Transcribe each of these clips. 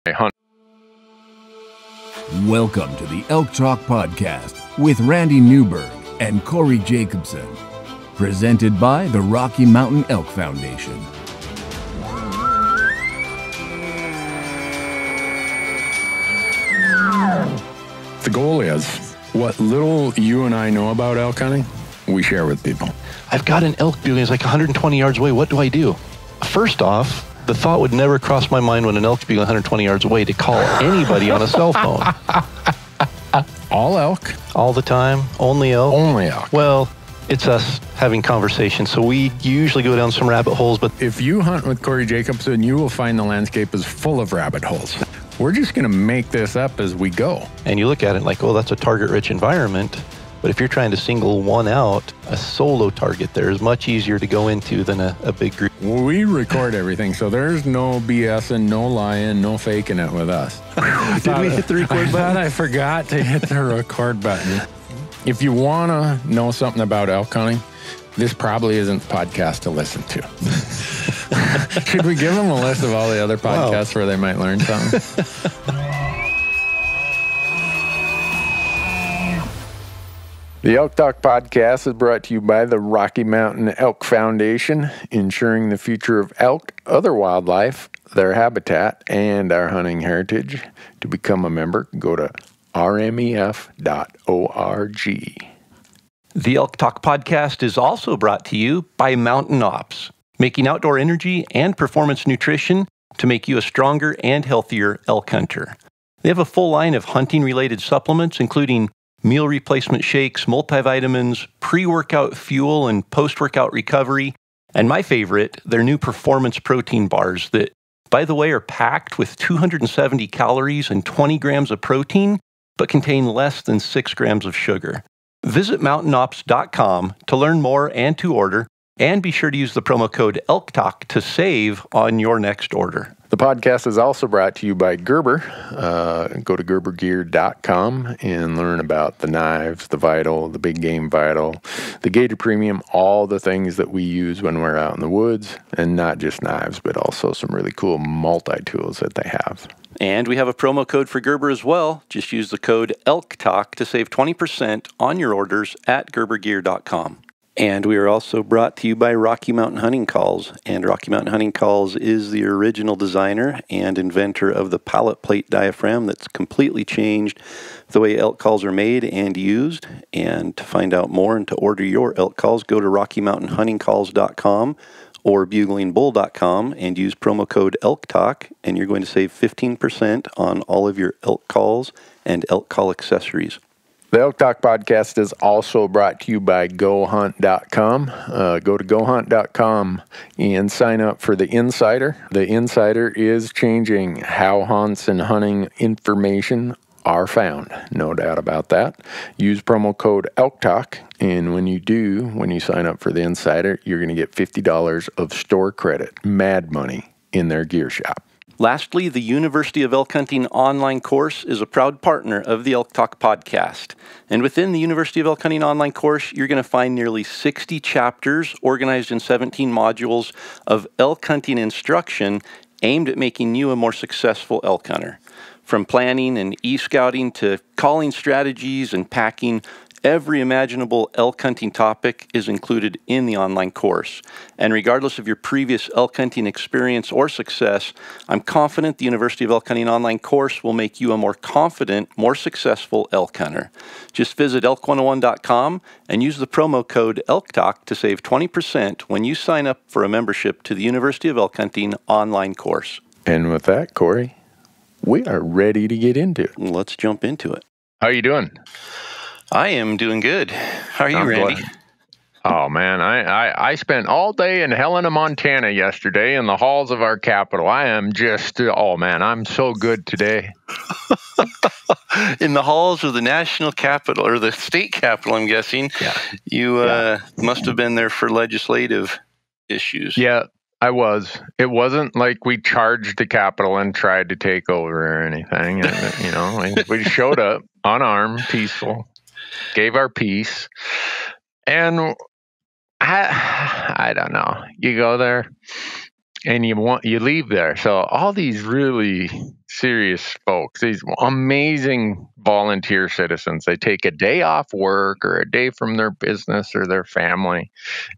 hunt. Welcome to the Elk Talk Podcast with Randy Newberg and Corey Jacobson. Presented by the Rocky Mountain Elk Foundation. The goal is, what little you and I know about elk hunting, we share with people. I've got an elk building. It's like 120 yards away. What do I do? First off, the thought would never cross my mind when an elk's being 120 yards away to call anybody on a cell phone. All elk? All the time? Only elk? Only elk. Well, it's us having conversations. So we usually go down some rabbit holes, but If you hunt with Corey Jacobson, you will find the landscape is full of rabbit holes. We're just going to make this up as we go. and you look at it like, oh, that's a target-rich environment. But if you're trying to single one out, a solo target there is much easier to go into than a big group. We record everything, so there's no BS and no lying, no faking it with us. Did we hit the record I button? thought I forgot to hit the record button. If you want to know something about elk hunting, this probably isn't the podcast to listen to. Should we give them a list of all the other podcasts where they might learn something? The Elk Talk Podcast is brought to you by the Rocky Mountain Elk Foundation, ensuring the future of elk, other wildlife, their habitat, and our hunting heritage. To become a member, go to rmef.org. The Elk Talk Podcast is also brought to you by Mountain Ops, making outdoor energy and performance nutrition to make you a stronger and healthier elk hunter. They have a full line of hunting-related supplements, including meal replacement shakes, multivitamins, pre-workout fuel, and post-workout recovery. And my favorite, their new performance protein bars that, by the way, are packed with 270 calories and 20 grams of protein, but contain less than 6 grams of sugar. Visit mountainops.com to learn more and to order, and be sure to use the promo code ELKTALK to save on your next order. The podcast is also brought to you by Gerber. Go to gerbergear.com and learn about the knives, the Vital, the Big Game Vital, the Gator Premium, all the things that we use when we're out in the woods, and not just knives, but also some really cool multi-tools that they have. And we have a promo code for Gerber as well. Just use the code ELKTALK to save 20% on your orders at gerbergear.com. And we are also brought to you by Rocky Mountain Hunting Calls. And Rocky Mountain Hunting Calls is the original designer and inventor of the pallet plate diaphragm that's completely changed the way elk calls are made and used. And to find out more and to order your elk calls, go to RockyMountainHuntingCalls.com or BuglingBull.com and use promo code ELKTALK, and you're going to save 15% on all of your elk calls and elk call accessories. The Elk Talk Podcast is also brought to you by GoHunt.com. Go to GoHunt.com and sign up for the Insider. The Insider is changing how hunts and hunting information are found. No doubt about that. Use promo code ELKTALK, and when you sign up for the Insider, you're going to get $50 of store credit, mad money, in their gear shop. Lastly, the University of Elk Hunting online course is a proud partner of the Elk Talk Podcast. And within the University of Elk Hunting online course, you're going to find nearly 60 chapters organized in 17 modules of elk hunting instruction aimed at making you a more successful elk hunter. From planning and e-scouting to calling strategies and packing, every imaginable elk hunting topic is included in the online course. And regardless of your previous elk hunting experience or success, I'm confident the University of Elk Hunting online course will make you a more confident, more successful elk hunter. Just visit elk101.com and use the promo code ELKTALK to save 20% when you sign up for a membership to the University of Elk Hunting online course. And with that, Corey, we are ready to get into it. Let's jump into it. How are you doing? I am doing good. How are you, Randy? Glad. Oh, man, I spent all day in Helena, Montana yesterday in the halls of our capital. I am just, oh, man, I'm so good today. In the halls of the national capital, or the state capital, I'm guessing. Yeah. You must have been there for legislative issues. Yeah, I was. It wasn't like we charged the Capitol and tried to take over or anything. You know, we showed up unarmed, peaceful, gave our piece, and I don't know. You go there, and you leave there. So all these really serious folks, these amazing volunteer citizens, they take a day off work or a day from their business or their family,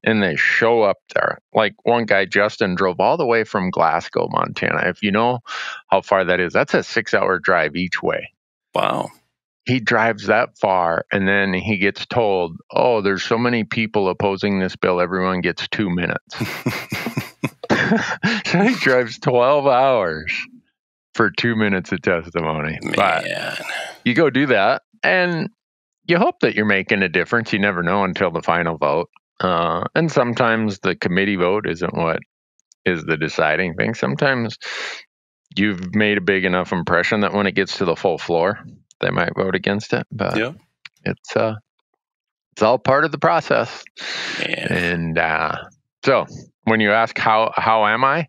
and they show up there. Like one guy, Justin, drove all the way from Glasgow, Montana. If you know how far that is, that's a 6-hour drive each way. Wow. He drives that far, and then he gets told, oh, there's so many people opposing this bill, everyone gets 2 minutes. So he drives 12 hours for 2 minutes of testimony. Man. But you go do that, and you hope that you're making a difference. You never know until the final vote. And sometimes the committee vote isn't what is the deciding thing. Sometimes you've made a big enough impression that when it gets to the full floor, they might vote against it. But it's all part of the process. Man. And so when you ask how am I,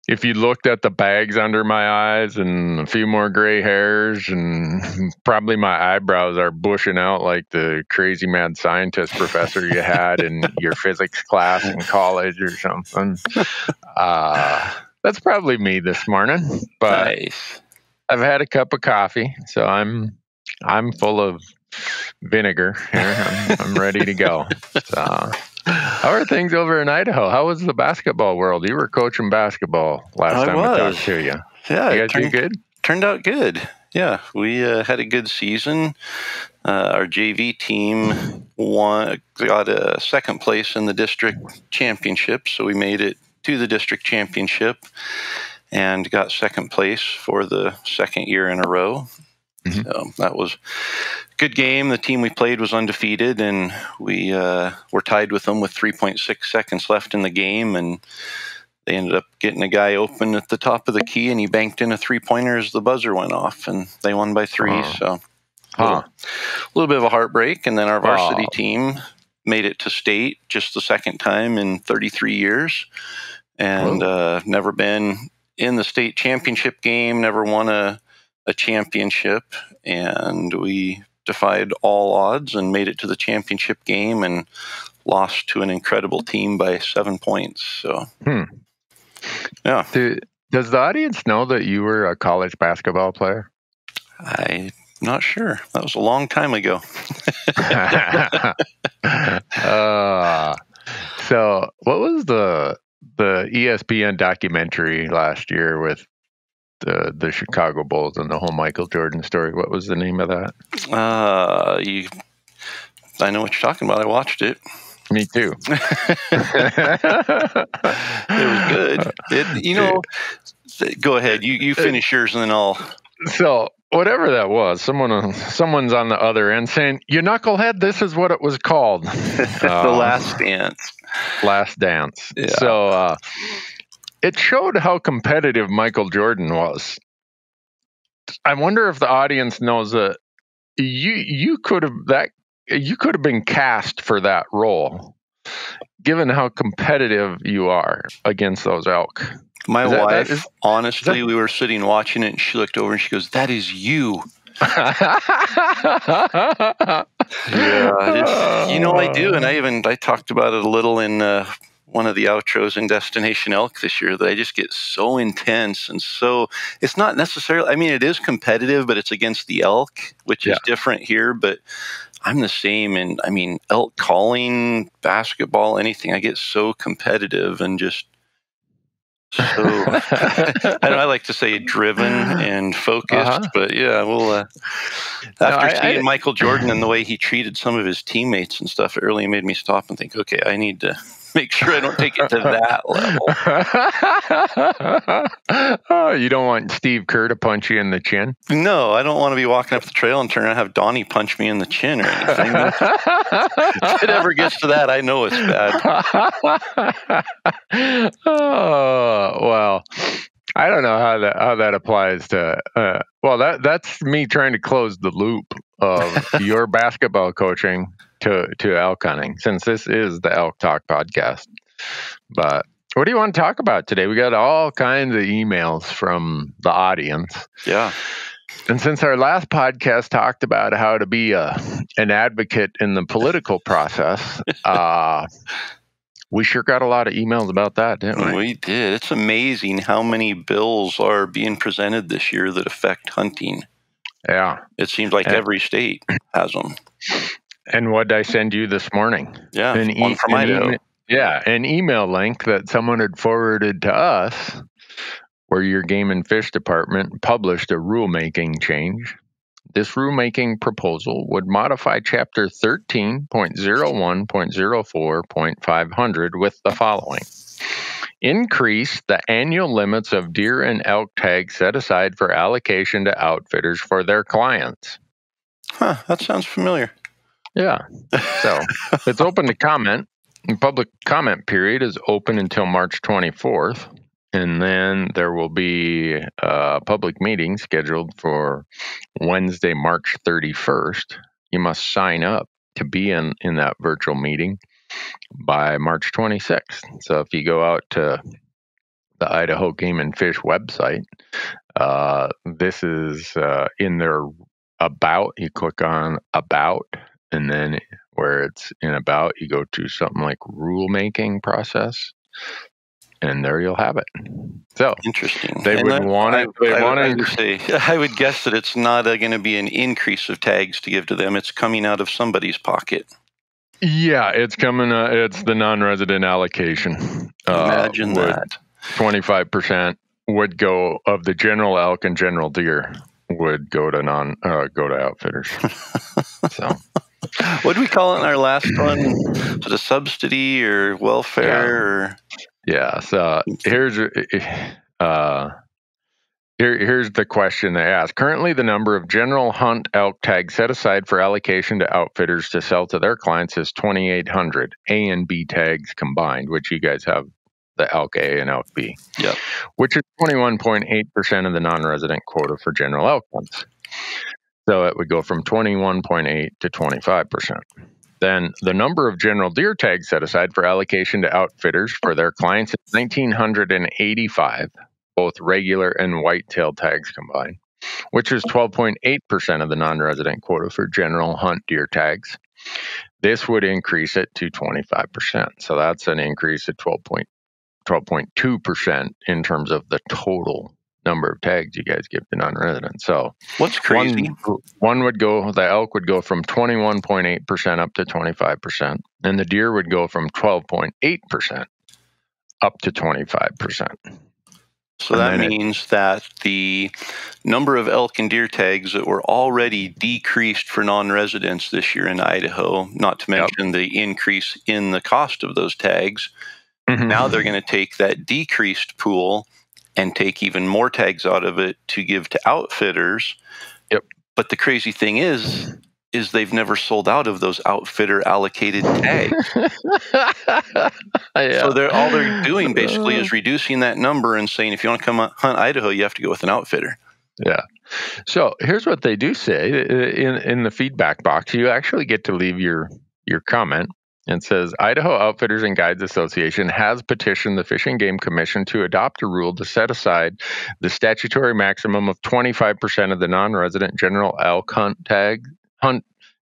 if you looked at the bags under my eyes and a few more gray hairs, and probably my eyebrows are bushing out like the crazy mad scientist professor you had in your physics class in college or something, that's probably me this morning. But Nice. I've had a cup of coffee, so I'm full of vinegar here. I'm ready to go. So, how are things over in Idaho? How was the basketball world? You were coaching basketball last time I talked to you. Yeah, you guys do good? Turned out good. Yeah, we had a good season. Our JV team got a second place in the district championship, so we made it to the district championship and got second place for the second year in a row. Mm-hmm. So that was a good game. The team we played was undefeated, and we were tied with them with 3.6 seconds left in the game, and they ended up getting a guy open at the top of the key, and he banked in a three-pointer as the buzzer went off, and they won by 3. So a little bit of a heartbreak. And then our varsity team made it to state just the second time in 33 years, and never been in the state championship game, never won a championship, and we defied all odds and made it to the championship game and lost to an incredible team by 7 points. So, yeah. Does the audience know that you were a college basketball player? I'm not sure. That was a long time ago. So, what was the ESPN documentary last year with the Chicago Bulls and the whole Michael Jordan story? What was the name of that? I know what you're talking about. I watched it. Me too. It was good. Go ahead. You finish yours and then I'll. So whatever that was, someone's on the other end saying, "You knucklehead, this is what it was called." The Last Dance. Last Dance. Yeah. So it showed how competitive Michael Jordan was. I wonder if the audience knows that you could have been cast for that role, given how competitive you are against those elk. My wife, honestly, we were sitting watching it, and she looked over and she goes, "That is you." Yeah, I do, and I talked about it a little in one of the outros in Destination Elk this year, that I just get so intense, and so it's not necessarily, I mean, it is competitive, but it's against the elk, which is different here, but I'm the same. And I mean, elk calling, basketball, anything, I get so competitive and just so, I like to say driven and focused, but yeah, well, after seeing Michael Jordan and the way he treated some of his teammates and stuff, it really made me stop and think, okay, I need to make sure I don't take it to that level. Oh, you don't want Steve Kerr to punch you in the chin? No, I don't want to be walking up the trail and turn around and have Donnie punch me in the chin or anything. If it ever gets to that, I know it's bad. Oh, well, I don't know how that applies to. That's me trying to close the loop of your basketball coaching to elk hunting, since this is the Elk Talk Podcast. But what do you want to talk about today? We got all kinds of emails from the audience. Yeah. And since our last podcast talked about how to be an advocate in the political process, We sure got a lot of emails about that, didn't we? We did. It's amazing how many bills are being presented this year that affect hunting. Yeah. It seems like every state has them. And what did I send you this morning? Yeah, one from Idaho. An email link that someone had forwarded to us where your Game and Fish Department published a rulemaking change. This rulemaking proposal would modify Chapter 13.01.04.500 with the following. Increase the annual limits of deer and elk tags set aside for allocation to outfitters for their clients. Huh, that sounds familiar. Yeah. So it's open to comment. The public comment period is open until March 24th. And then there will be a public meeting scheduled for Wednesday, March 31st. You must sign up to be in that virtual meeting by March 26th. So if you go out to the Idaho Game and Fish website, this is in their About. You click on About, and then where it's in About, you go to something like Rulemaking Process. And there you'll have it. So interesting. They would want it. I would guess that it's not going to be an increase of tags to give to them. It's coming out of somebody's pocket. Yeah, it's coming. It's the non-resident allocation. Imagine that 25% would go of the general elk and general deer would go to outfitters. So. What did we call it in our last one? Was it a subsidy or welfare? Or? Yeah. So here's the question they asked. Currently, the number of general hunt elk tags set aside for allocation to outfitters to sell to their clients is 2,800 A and B tags combined, which you guys have the elk A and elk B. Yep. Which is 21.8% of the non-resident quota for general elk hunts. So it would go from 21.8 to 25%. Then the number of general deer tags set aside for allocation to outfitters for their clients is 1,985, both regular and white-tailed tags combined, which is 12.8% of the non-resident quota for general hunt deer tags. This would increase it to 25%. So that's an increase of 12.2% in terms of the total number of tags you guys give to non-residents. So what's crazy? The elk would go from 21.8% up to 25%, and the deer would go from 12.8% up to 25%. So that means that the number of elk and deer tags that were already decreased for non-residents this year in Idaho, not to mention the increase in the cost of those tags, now they're going to take that decreased pool and take even more tags out of it to give to outfitters. Yep. But the crazy thing is they've never sold out of those outfitter allocated tags. Yeah. So all they're doing basically is reducing that number and saying, if you want to come hunt Idaho, you have to go with an outfitter. Yeah. So here's what they do say in the feedback box. You actually get to leave your comment. It says, Idaho Outfitters and Guides Association has petitioned the Fish and Game Commission to adopt a rule to set aside the statutory maximum of 25% of the non-resident general elk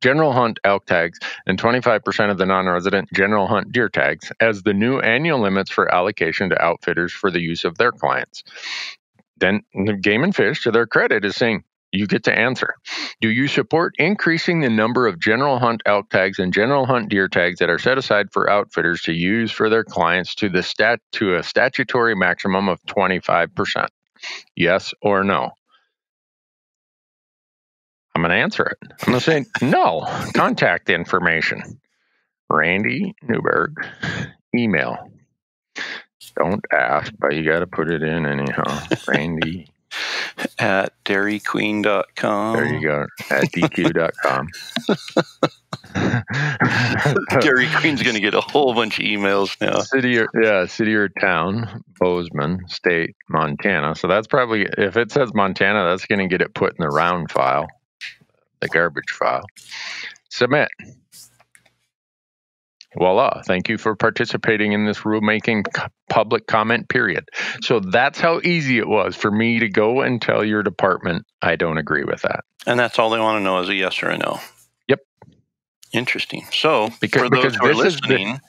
general hunt elk tags and 25% of the non-resident general hunt deer tags as the new annual limits for allocation to outfitters for the use of their clients. Then the Game and Fish, to their credit, is saying, you get to answer. Do you support increasing the number of general hunt elk tags and general hunt deer tags that are set aside for outfitters to use for their clients to a statutory maximum of 25%? Yes or no? I'm going to answer it. I'm going to say no. Contact information. Randy Newberg. Email. Don't ask, but you got to put it in anyhow. Randy at dairyqueen.com. There you go. At dq.com. Dairy Queen's going to get a whole bunch of emails now. City or town, Bozeman, state, Montana. So that's probably, if it says Montana, that's going to get it put in the round file, the garbage file. Submit. Voila. Thank you for participating in this rulemaking public comment period. So that's how easy it was for me to go and tell your department, I don't agree with that. And that's all they want to know is a yes or a no. Yep. Interesting. So, for those who are listening,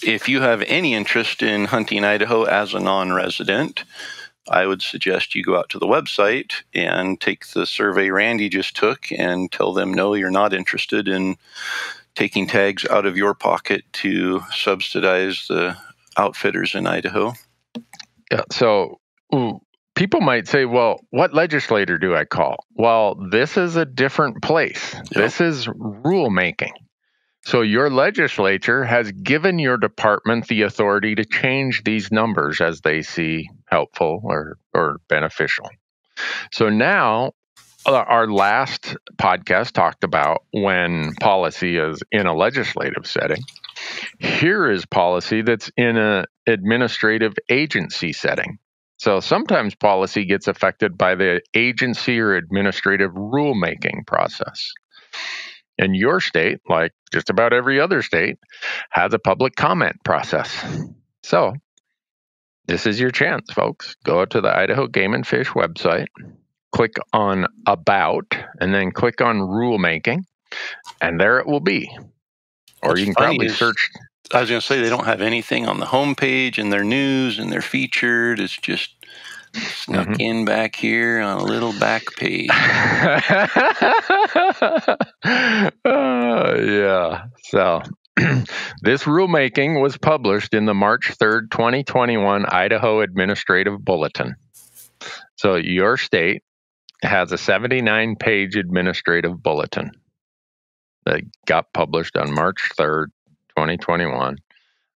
if you have any interest in hunting Idaho as a non-resident, I would suggest you go out to the website and take the survey Randy just took and tell them, no, you're not interested in taking tags out of your pocket to subsidize the outfitters in Idaho. Yeah. So people might say, well, what legislator do I call? Well, this is a different place. Yep. This is rulemaking. So your legislature has given your department the authority to change these numbers as they see helpful or beneficial. So now our last podcast talked about when policy is in a legislative setting. Here is policy that's in an administrative agency setting. So sometimes policy gets affected by the agency or administrative rulemaking process. And your state, like just about every other state, has a public comment process. So this is your chance, folks. Go to the Idaho Game and Fish website, click on About, and then click on Rulemaking, and there it will be. Or you can probably search. I was going to say they don't have anything on the homepage and their news and they're featured. It's just snuck in back here on a little back page. Yeah. So this rulemaking was published in the March 3rd, 2021 Idaho Administrative Bulletin. So your state has a 79-page administrative bulletin that got published on March 3rd, 2021.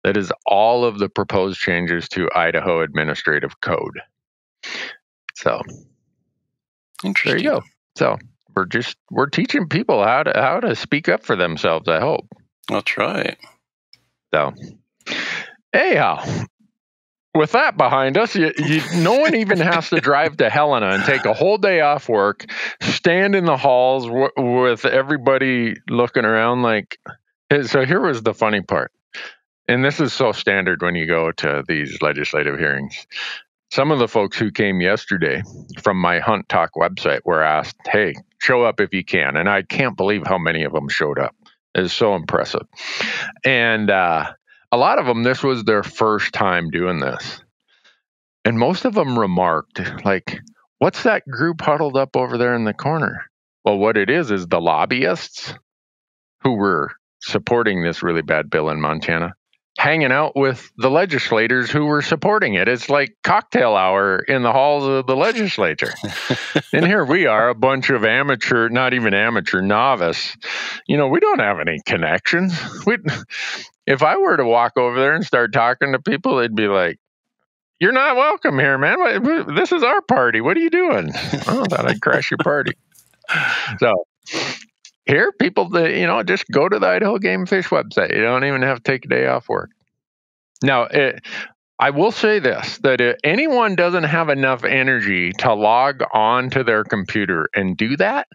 That is all of the proposed changes to Idaho Administrative Code. So, interesting. There you go. So we're teaching people how to speak up for themselves, I hope. That's right. So, anyhow, with that behind us, no one even has to drive to Helena and take a whole day off work, stand in the halls with everybody looking around like. So here was the funny part. And this is so standard when you go to these legislative hearings. Some of the folks who came yesterday from my Hunt Talk website were asked, hey, show up if you can. And I can't believe how many of them showed up. It's so impressive. And a lot of them, this was their first time doing this. And most of them remarked, like, what's that group huddled up over there in the corner? Well, what it is the lobbyists who were supporting this really bad bill in Montana hanging out with the legislators who were supporting it. It's like cocktail hour in the halls of the legislature. And here we are, a bunch of amateur, not even amateur, novice. We don't have any connections. If I were to walk over there and start talking to people, they'd be like, you're not welcome here, man. This is our party. What are you doing? Oh, I thought I'd crash your party. So here, people, just go to the Idaho Game and Fish website. You don't even have to take a day off work. Now, I will say this, that if anyone doesn't have enough energy to log on to their computer and do that,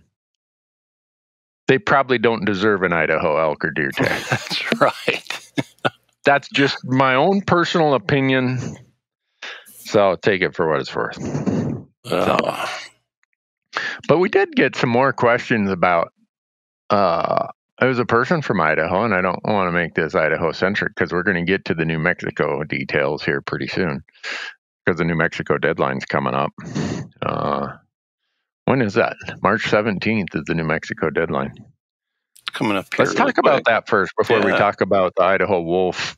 they probably don't deserve an Idaho elk or deer tag. That's right. That's just my own personal opinion. So take it for what it's worth. But we did get some more questions about it was a person from Idaho, and I don't want to make this Idaho-centric because we're going to get to the New Mexico details here pretty soon because the New Mexico deadline's coming up. When is that? March 17th is the New Mexico deadline. Coming up here. Let's talk about that first before we talk about the Idaho wolf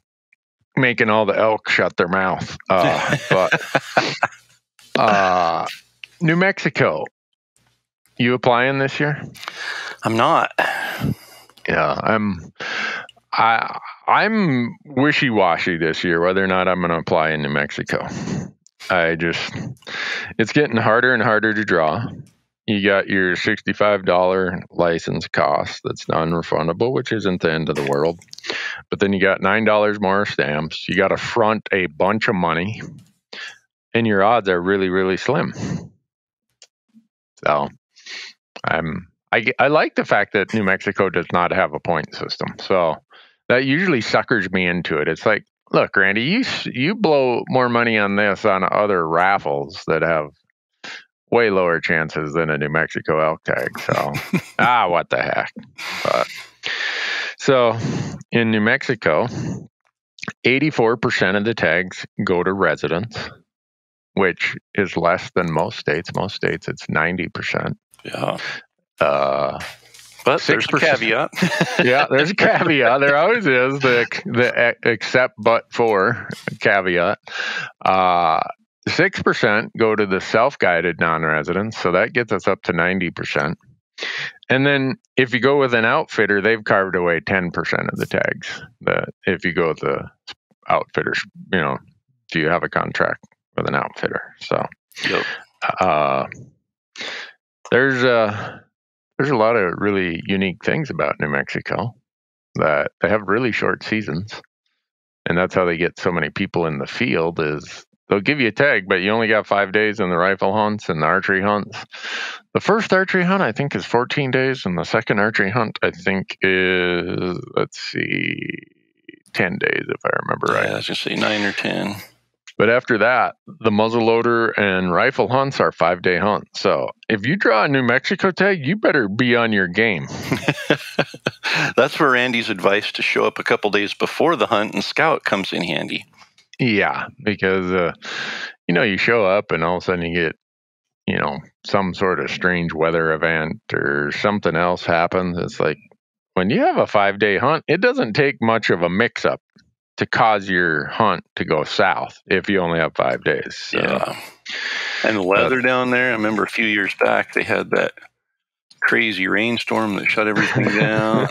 making all the elk shut their mouth. New Mexico, you applying this year? I'm not. Yeah, I'm wishy-washy this year whether or not I'm going to apply in New Mexico. It's getting harder and harder to draw. You got your $65 license cost that's non-refundable, which isn't the end of the world. But then you got $9 more stamps. You got to front a bunch of money, and your odds are really, really slim. So I like the fact that New Mexico does not have a point system. So that usually suckers me into it. It's like, look, Randy, you blow more money on this on other raffles that have way lower chances than a New Mexico elk tag. So, what the heck. But So in New Mexico, 84% of the tags go to residents, which is less than most states. Most states, it's 90%. Yeah. But 6%. There's a caveat. Yeah, there's a caveat. There always is the except but for caveat. 6% go to the self-guided non-residents, so that gets us up to 90%. And then if you go with an outfitter, they've carved away 10% of the tags. If you go with the outfitters, if you have a contract with an outfitter. So yep. There's a lot of really unique things about New Mexico, that they have really short seasons. And that's how they get so many people in the field, is they'll give you a tag, but you only got 5 days in the rifle hunts and the archery hunts. The first archery hunt, I think, is 14 days. And the second archery hunt, I think, is, 10 days, if I remember right. Yeah, I was going to say 9 or 10. But after that, the muzzleloader and rifle hunts are 5-day hunts. So if you draw a New Mexico tag, you better be on your game. That's where Randy's advice to show up a couple days before the hunt and scout comes in handy. Yeah, because, you show up and all of a sudden you get, some sort of strange weather event or something else happens. It's like, when you have a 5-day hunt, it doesn't take much of a mix-up to cause your hunt to go south if you only have 5 days. So. Yeah. And the weather down there, I remember a few years back, they had that crazy rainstorm that shut everything down.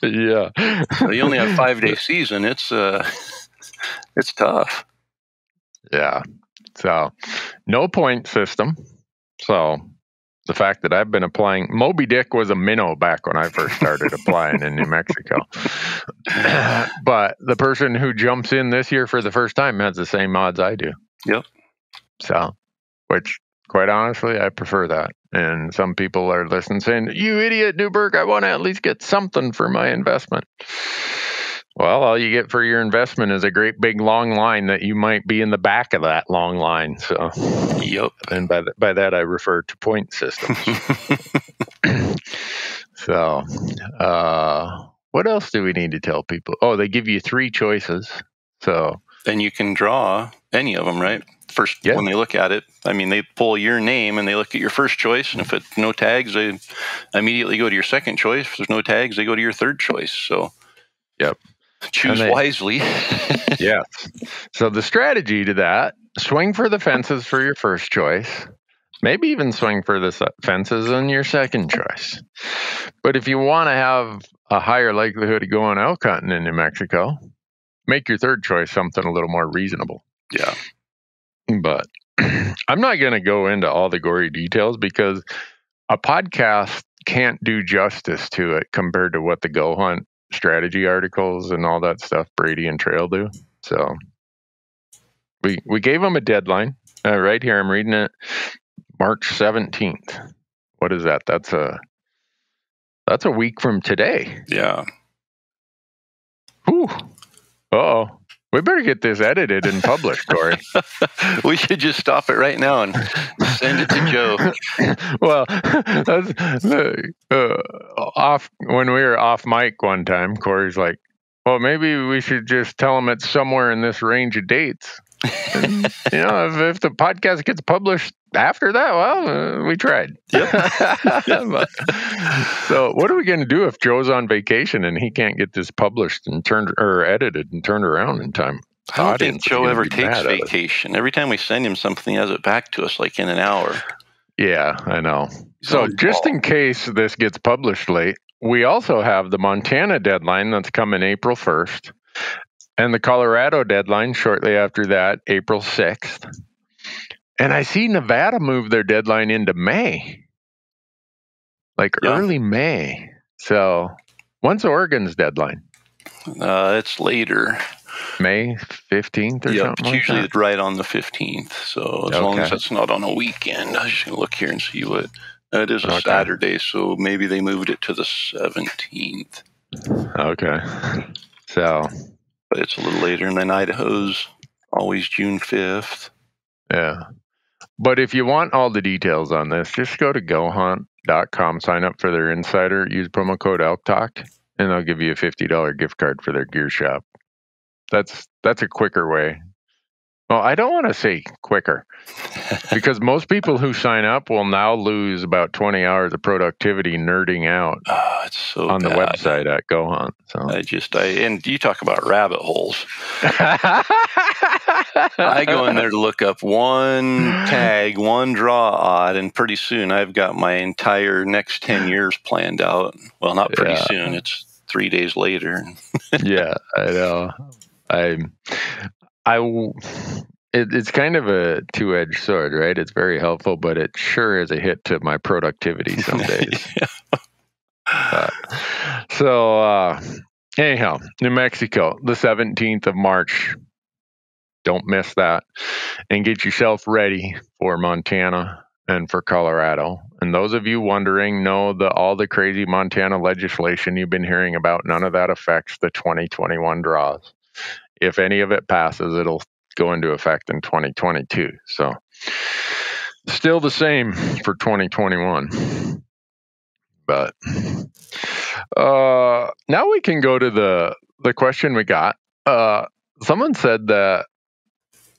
Yeah. So you only have 5-day season. It's tough. Yeah. So no point system. So the fact that I've been applying, Moby Dick was a minnow back when I first started applying in New Mexico. But the person who jumps in this year for the first time has the same odds I do. Yep. So, which quite honestly, I prefer that. And some people are listening saying, "You idiot, Newberg, I want to at least get something for my investment." Well, all you get for your investment is a great big long line that you might be in the back of that long line. So, yep. And by that I refer to point systems. So, what else do we need to tell people? Oh, they give you 3 choices. So, and you can draw any of them, right? First, yeah. When they look at it, I mean, they pull your name and they look at your first choice. And if it's no tags, they immediately go to your second choice. If there's no tags, they go to your third choice. So, yep. Choose wisely. Yes. So the strategy to that, swing for the fences for your first choice. Maybe even swing for the fences in your second choice. But if you want to have a higher likelihood of going elk hunting in New Mexico, make your third choice something a little more reasonable. Yeah. But I'm not going to go into all the gory details because a podcast can't do justice to it compared to what the Go Hunt strategy articles and all that stuff Brady and Trail do. So we gave them a deadline. Right here, I'm reading it. March 17th. What is that? That's a week from today. Yeah. Whew. Uh-oh. We better get this edited and published, Corey. We should just stop it right now and send it to Joe. Well, that's when we were off mic one time, Corey's like, well, maybe we should just tell them it's somewhere in this range of dates. And, if the podcast gets published after that, well, we tried. Yep. So what are we going to do if Joe's on vacation and he can't get this published and edited and turned around in time? I don't think Joe ever takes vacation. Every time we send him something, he has it back to us like in an hour. Yeah, I know. So just in case this gets published late, we also have the Montana deadline that's coming April 1st. And the Colorado deadline shortly after that, April 6th. And I see Nevada move their deadline into May. Early May. So when's Oregon's deadline? It's later. May 15th or something? It's usually right on the 15th. So as long as it's not on a weekend, I'm just going to look here and see what. It is a Saturday, so maybe they moved it to the 17th. Okay. So... But it's a little later, and then Idaho's always June 5th. Yeah. But if you want all the details on this, just go to gohunt.com, sign up for their insider, use promo code Elk Talk, and they'll give you a $50 gift card for their gear shop. That's a quicker way. Well, I don't want to say quicker because most people who sign up will now lose about 20 hours of productivity nerding out It's so on bad. the website at Go Hunt. So And you talk about rabbit holes. I go in there to look up one tag, one draw odd, and pretty soon I've got my entire next 10 years planned out. Well, not pretty soon. It's 3 days later. Yeah, I know. It's kind of a two-edged sword, right? It's very helpful, but it sure is a hit to my productivity some days. Anyhow, New Mexico, the 17th of March. Don't miss that. And get yourself ready for Montana and for Colorado. And those of you wondering, know that all the crazy Montana legislation you've been hearing about, none of that affects the 2021 draws. If any of it passes, it'll go into effect in 2022. So still the same for 2021. But now we can go to the question we got. Someone said that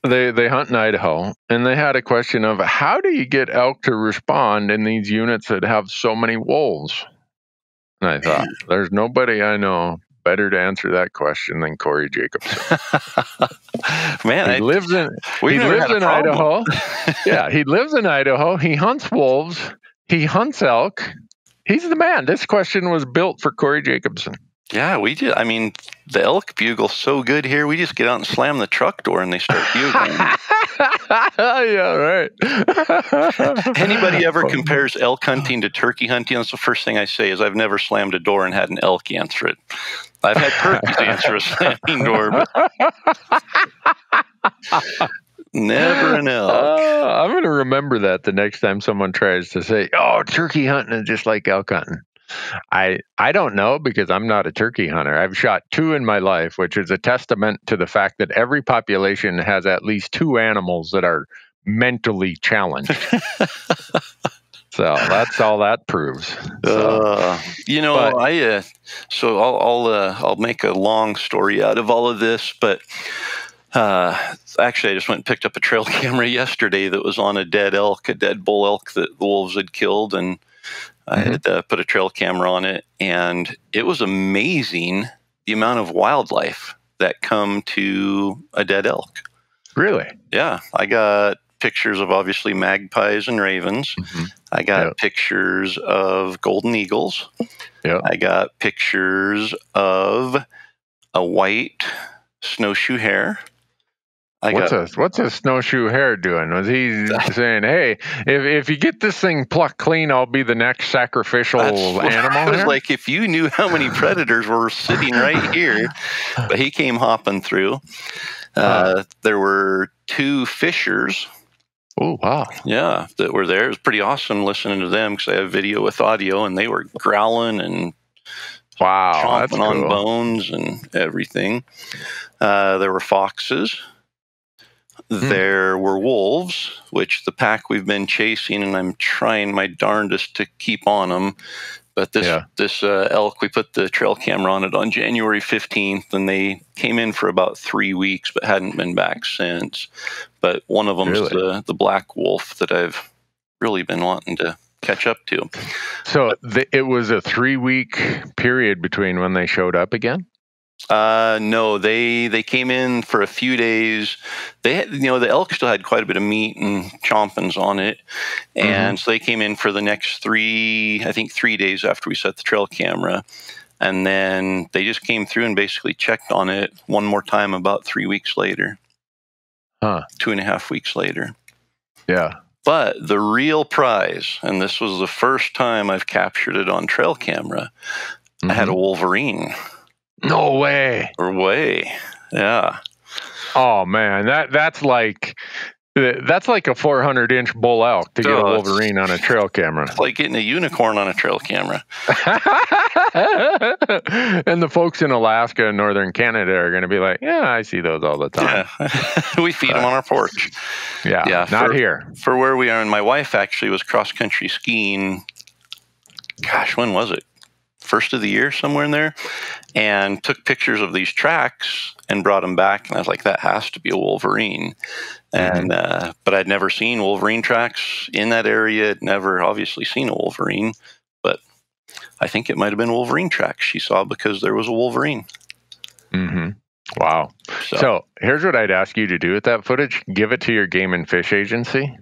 they hunt in Idaho, and they had a question of how do you get elk to respond in these units that have so many wolves? And I thought, there's nobody I know better to answer that question than Corey Jacobson. Man, he lives in Idaho. Yeah, he lives in Idaho. He hunts wolves. He hunts elk. He's the man. This question was built for Corey Jacobson. Yeah, we just, I mean, the elk bugle so good here. We just get out and slam the truck door and they start bugling. Yeah, right. Anybody ever compares elk hunting to turkey hunting? That's the first thing I say is I've never slammed a door and had an elk answer it. I've had turkeys answer a slamming door, but never an elk. I'm going to remember that the next time someone tries to say, oh, turkey hunting is just like elk hunting. I don't know because I'm not a turkey hunter. I've shot 2 in my life, which is a testament to the fact that every population has at least 2 animals that are mentally challenged. So that's all that proves. So, I'll make a long story out of all of this, but actually I just went and picked up a trail camera yesterday that was on a dead bull elk that the wolves had killed, and I had put a trail camera on it, and it was amazing the amount of wildlife that come to a dead elk. Really? Yeah. I got pictures of obviously magpies and ravens. I got pictures of golden eagles. I got pictures of a white snowshoe hare. What's a snowshoe hare doing? Was he saying, "Hey, if you get this thing plucked clean, I'll be the next sacrificial animal"? I was like, if you knew how many predators were sitting right here, but he came hopping through. There were 2 fishers. Oh wow! Yeah, that were there. It was pretty awesome listening to them because I have video with audio, and they were growling and chomping on bones and everything. There were foxes. There were wolves, which the pack we've been chasing, and I'm trying my darndest to keep on them. But this elk, we put the trail camera on it on January 15th, and they came in for about 3 weeks, but hadn't been back since. But one of them is the black wolf that I've really been wanting to catch up to. So it was a 3-week period between when they showed up again? No, they came in for a few days. They had, the elk still had quite a bit of meat and chompings on it. And so they came in for the next 3 days after we set the trail camera. And then they just came through and basically checked on it one more time about 3 weeks later. 2.5 weeks later. Yeah. But the real prize, and this was the first time I've captured it on trail camera, I had a wolverine. No way. Yeah. Oh man, that's like a 400-inch bull elk to get a wolverine on a trail camera. It's like getting a unicorn on a trail camera. And the folks in Alaska and northern Canada are going to be like, yeah, I see those all the time. Yeah. We feed them on our porch. Yeah, not here. For where we are, and my wife actually was cross-country skiing. Gosh, when was it? first of the year, somewhere in there, and took pictures of these tracks and brought them back. And I was like, that has to be a wolverine. And but I'd never seen wolverine tracks in that area. I'd never obviously seen a wolverine, but I think it might have been wolverine tracks she saw because there was a wolverine. Mm-hmm. Wow. So here's what I'd ask you to do with that footage. Give it to your game and fish agency,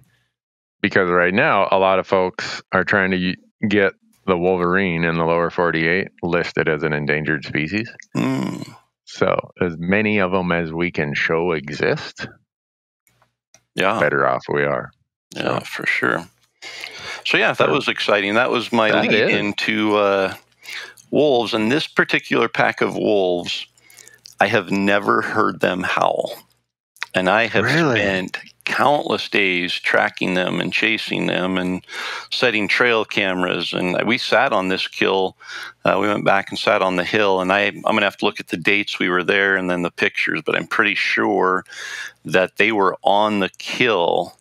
because right now a lot of folks are trying to get the wolverine in the lower 48 listed as an endangered species. So as many of them as we can show exist, better off we are. Yeah, for sure. So yeah, that was exciting. That was my lead into wolves. And this particular pack of wolves, I have never heard them howl. And I have spent countless days tracking them and chasing them and setting trail cameras. And we sat on this kill. We went back and sat on the hill. And I'm going to have to look at the dates we were there and then the pictures. But I'm pretty sure that they were on the kill.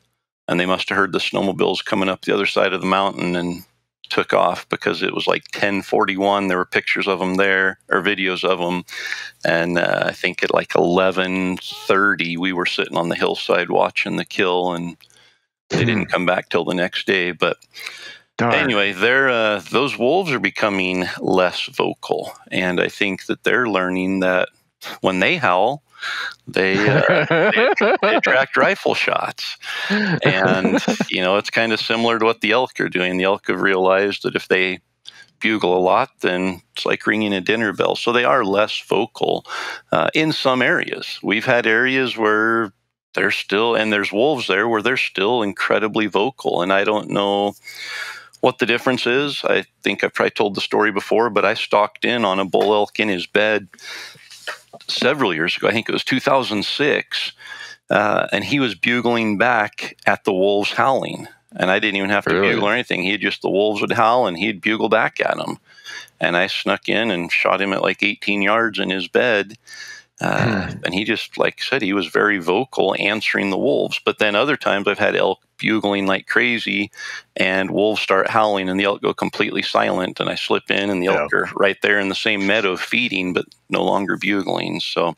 And they must have heard the snowmobiles coming up the other side of the mountain and took off, because it was like 10:41. There were pictures of them there, or videos of them. And I think at like 11:30, we were sitting on the hillside watching the kill, and they didn't come back till the next day. But anyway, those wolves are becoming less vocal. And I think that they're learning that when they howl, they attract rifle shots. And, it's kind of similar to what the elk are doing. The elk have realized that if they bugle a lot, then it's like ringing a dinner bell. So they are less vocal in some areas. We've had areas where they're still, and there's wolves there where they're still incredibly vocal. And I don't know what the difference is. I think I've probably told the story before, but I stalked in on a bull elk in his bed several years ago. I think it was 2006, and he was bugling back at the wolves howling, and I didn't even have to bugle or anything. The wolves would howl and he'd bugle back at them, and I snuck in and shot him at like 18 yards in his bed. And he just, like I said, he was very vocal answering the wolves. But then other times I've had elk bugling like crazy and wolves start howling and the elk go completely silent, and I slip in and the elk are right there in the same meadow feeding but no longer bugling. So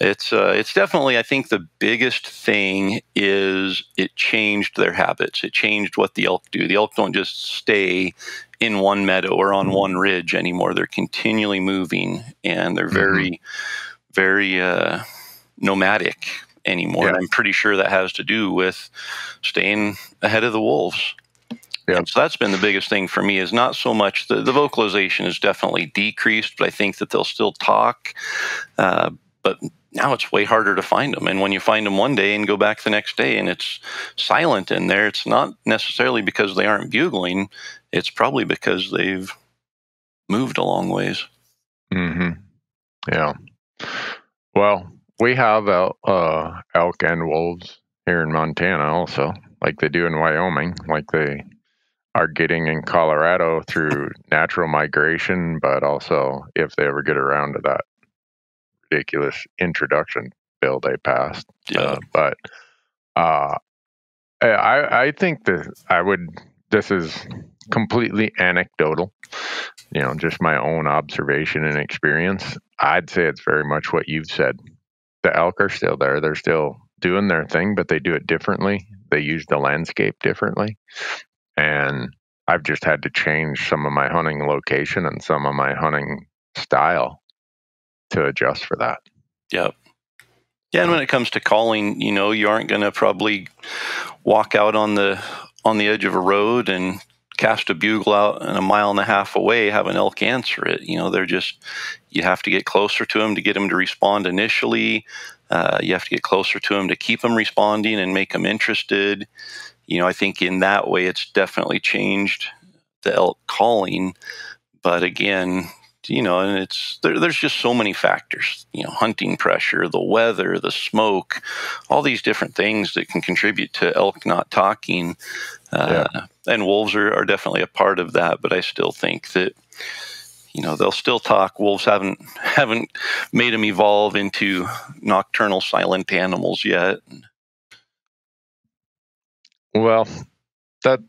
it's definitely, I think the biggest thing is it changed their habits. It changed what the elk do. The elk don't just stay in one meadow or on one ridge anymore. They're continually moving, and they're very nomadic anymore. And I'm pretty sure that has to do with staying ahead of the wolves. And so that's been the biggest thing for me, is not so much the vocalization is definitely decreased, but I think that they'll still talk. But now it's way harder to find them. And when you find them one day and go back the next day and it's silent in there, it's not necessarily because they aren't bugling. It's probably because they've moved a long ways. Yeah. Well, we have elk and wolves here in Montana also, like they do in Wyoming, like they are getting in Colorado through natural migration, but also if they ever get around to that ridiculous introduction bill they passed. But I think that this is completely anecdotal, just my own observation and experience. I'd say it's very much what you've said. The elk are still there. They're still doing their thing, but they do it differently. They use the landscape differently. And I've just had to change some of my hunting location and some of my hunting style to adjust for that. Yep. Yeah, and when it comes to calling, you aren't going to probably walk out on the edge of a road and cast a bugle out and a mile and a half away, have an elk answer it. You have to get closer to them to get them to respond initially. You have to get closer to them to keep them responding and make them interested. I think in that way it's definitely changed the elk calling. But again, and there's just so many factors, hunting pressure, the weather, the smoke, all these different things that can contribute to elk not talking. And wolves are definitely a part of that. But I still think that, they'll still talk. Wolves haven't made them evolve into nocturnal silent animals yet. Well, that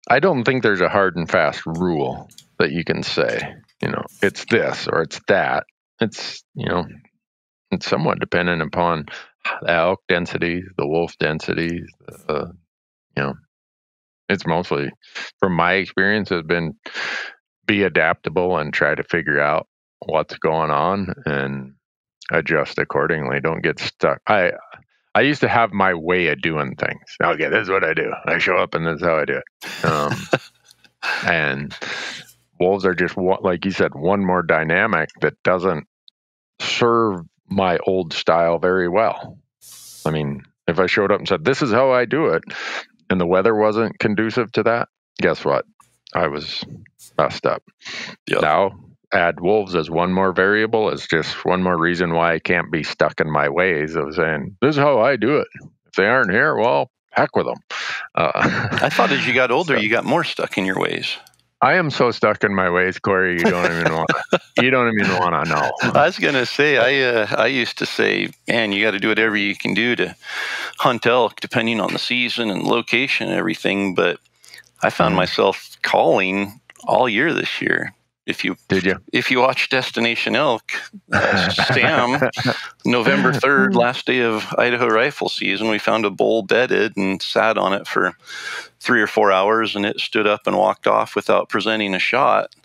I don't think there's a hard and fast rule that you can say, it's this or it's that. It's, it's somewhat dependent upon the elk densities, the wolf densities, it's mostly, from my experience, has been be adaptable and try to figure out what's going on and adjust accordingly. Don't get stuck. I used to have my way of doing things. Okay, this is what I do. I show up and this is how I do it. And wolves are just, like you said, one more dynamic that doesn't serve my old style very well. I mean, if I showed up and said, this is how I do it, and the weather wasn't conducive to that, guess what? I was messed up. Yep. Now, add wolves as one more variable is just one more reason why I can't be stuck in my ways of saying, this is how I do it. If they aren't here, well, heck with them. I thought as you got older, you got more stuck in your ways. I am so stuck in my ways, Corey. You don't even want to know. I was gonna say, I used to say, man, you got to do whatever you can do to hunt elk, depending on the season and location and everything. But I found myself calling all year this year. Did you? If you watch Destination Elk, Sam, November 3rd, last day of Idaho rifle season, we found a bull bedded and sat on it for 3 or 4 hours, and it stood up and walked off without presenting a shot,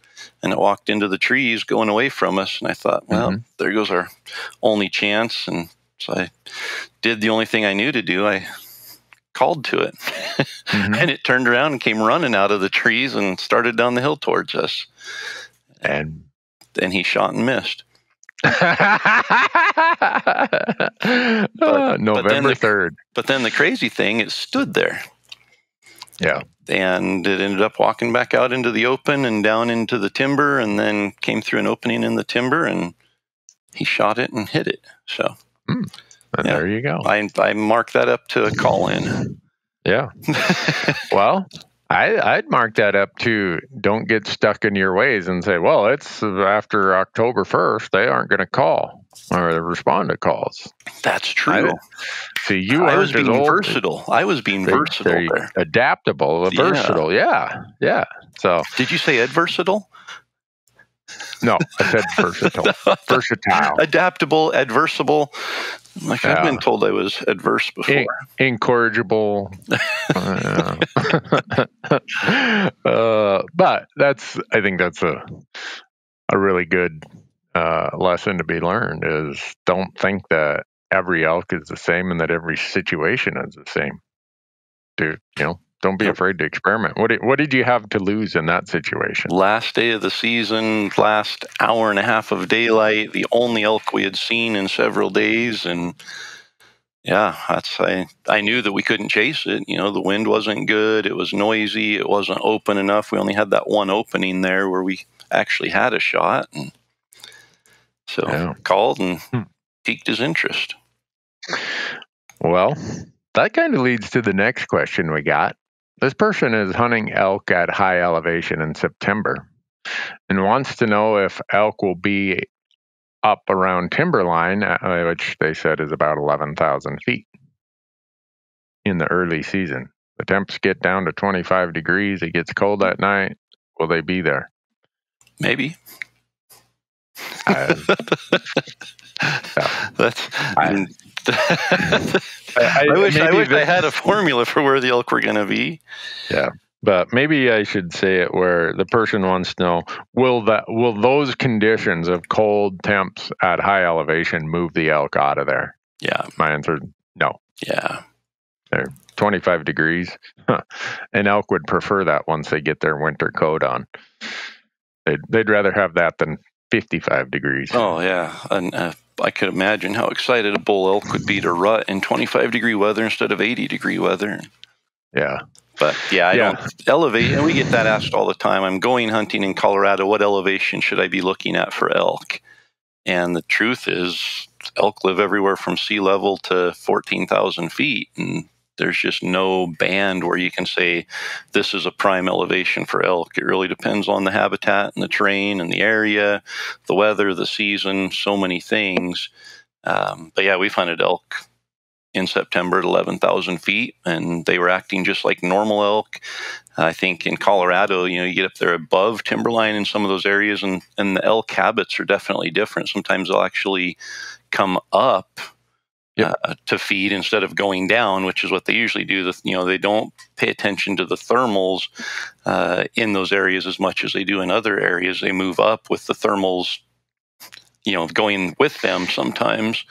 and it walked into the trees going away from us. And I thought, well, there goes our only chance. And so I did the only thing I knew to do. I called to it, and it turned around and came running out of the trees and started down the hill towards us. And then he shot and missed. November 3rd. But then the crazy thing, it stood there. Yeah. And it ended up walking back out into the open and down into the timber, and then came through an opening in the timber, and he shot it and hit it. So there you go. I marked that up to a call in. Yeah. Well, I'd mark that up to don't get stuck in your ways and say, well, it's after October 1st, they aren't going to call or respond to calls. That's true. I was being versatile. I was being versatile there. Adaptable, versatile. Yeah. So, did you say adversatile? No, I said versatile. Versatile. Adaptable, adversible. I've been told I was adverse before. Incorrigible. But I think that's a really good lesson to be learned is don't think that every elk is the same and that every situation is the same. Don't be afraid to experiment. What did you have to lose in that situation? Last day of the season, last hour and a half of daylight, the only elk we had seen in several days. And yeah, I knew that we couldn't chase it. The wind wasn't good. It was noisy. It wasn't open enough. We only had that one opening there where we actually had a shot. And so called and piqued his interest. Well, that kind of leads to the next question we got. This person is hunting elk at high elevation in September and wants to know if elk will be up around timberline, which they said is about 11,000 feet in the early season. The temps get down to 25 degrees. It gets cold at night. Will they be there? Maybe. I wish I had a formula for where the elk were going to be. Yeah, but maybe I should say it where the person wants to know: will those conditions of cold temps at high elevation move the elk out of there? Yeah, my answer: no. Yeah, they're 25 degrees. An elk would prefer that once they get their winter coat on. They'd rather have that than 55 degrees. Oh yeah, and I could imagine how excited a bull elk would be to rut in 25-degree weather instead of 80-degree weather. Yeah. But I don't elevate, and we get that asked all the time. I'm going hunting in Colorado. What elevation should I be looking at for elk? And the truth is, elk live everywhere from sea level to 14,000 feet, and there's just no band where you can say this is a prime elevation for elk. It really depends on the habitat and the terrain and the area, the weather, the season, so many things. But yeah, we've hunted elk in September at 11,000 feet, and they were acting just like normal elk. I think in Colorado, you get up there above timberline in some of those areas, and the elk habits are definitely different. Sometimes they'll actually come up to feed instead of going down, which is what they usually do. They don't pay attention to the thermals in those areas as much as they do in other areas. They move up with the thermals, going with them sometimes.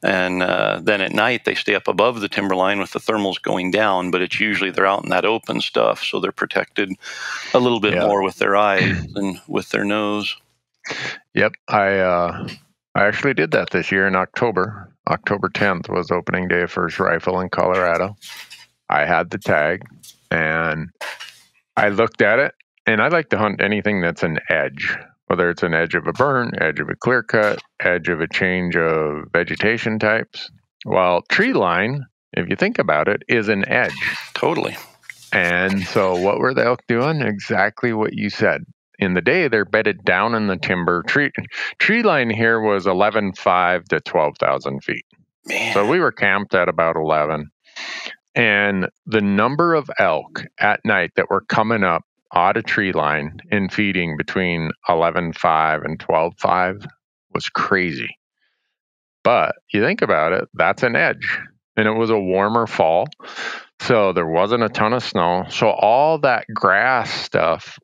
And then at night, they stay up above the timberline with the thermals going down, but it's usually they're out in that open stuff, so they're protected a little bit more with their eyes than with their nose. Yep. I actually did that this year in October. October 10th was opening day of First Rifle in Colorado. I had the tag, and I looked at it, and I like to hunt anything that's an edge, whether it's an edge of a burn, edge of a clear cut, edge of a change of vegetation types. Well, tree line, if you think about it, is an edge. Totally. And so what were the elk doing? Exactly what you said. In the day, they're bedded down in the timber. Tree line here was 11,500 to 12,000 feet. Man. So we were camped at about 11. And the number of elk at night that were coming up out of tree line and feeding between 11,500 and 12,500 was crazy. But you think about it, that's an edge. And it was a warmer fall, so there wasn't a ton of snow. So all that grass stuff,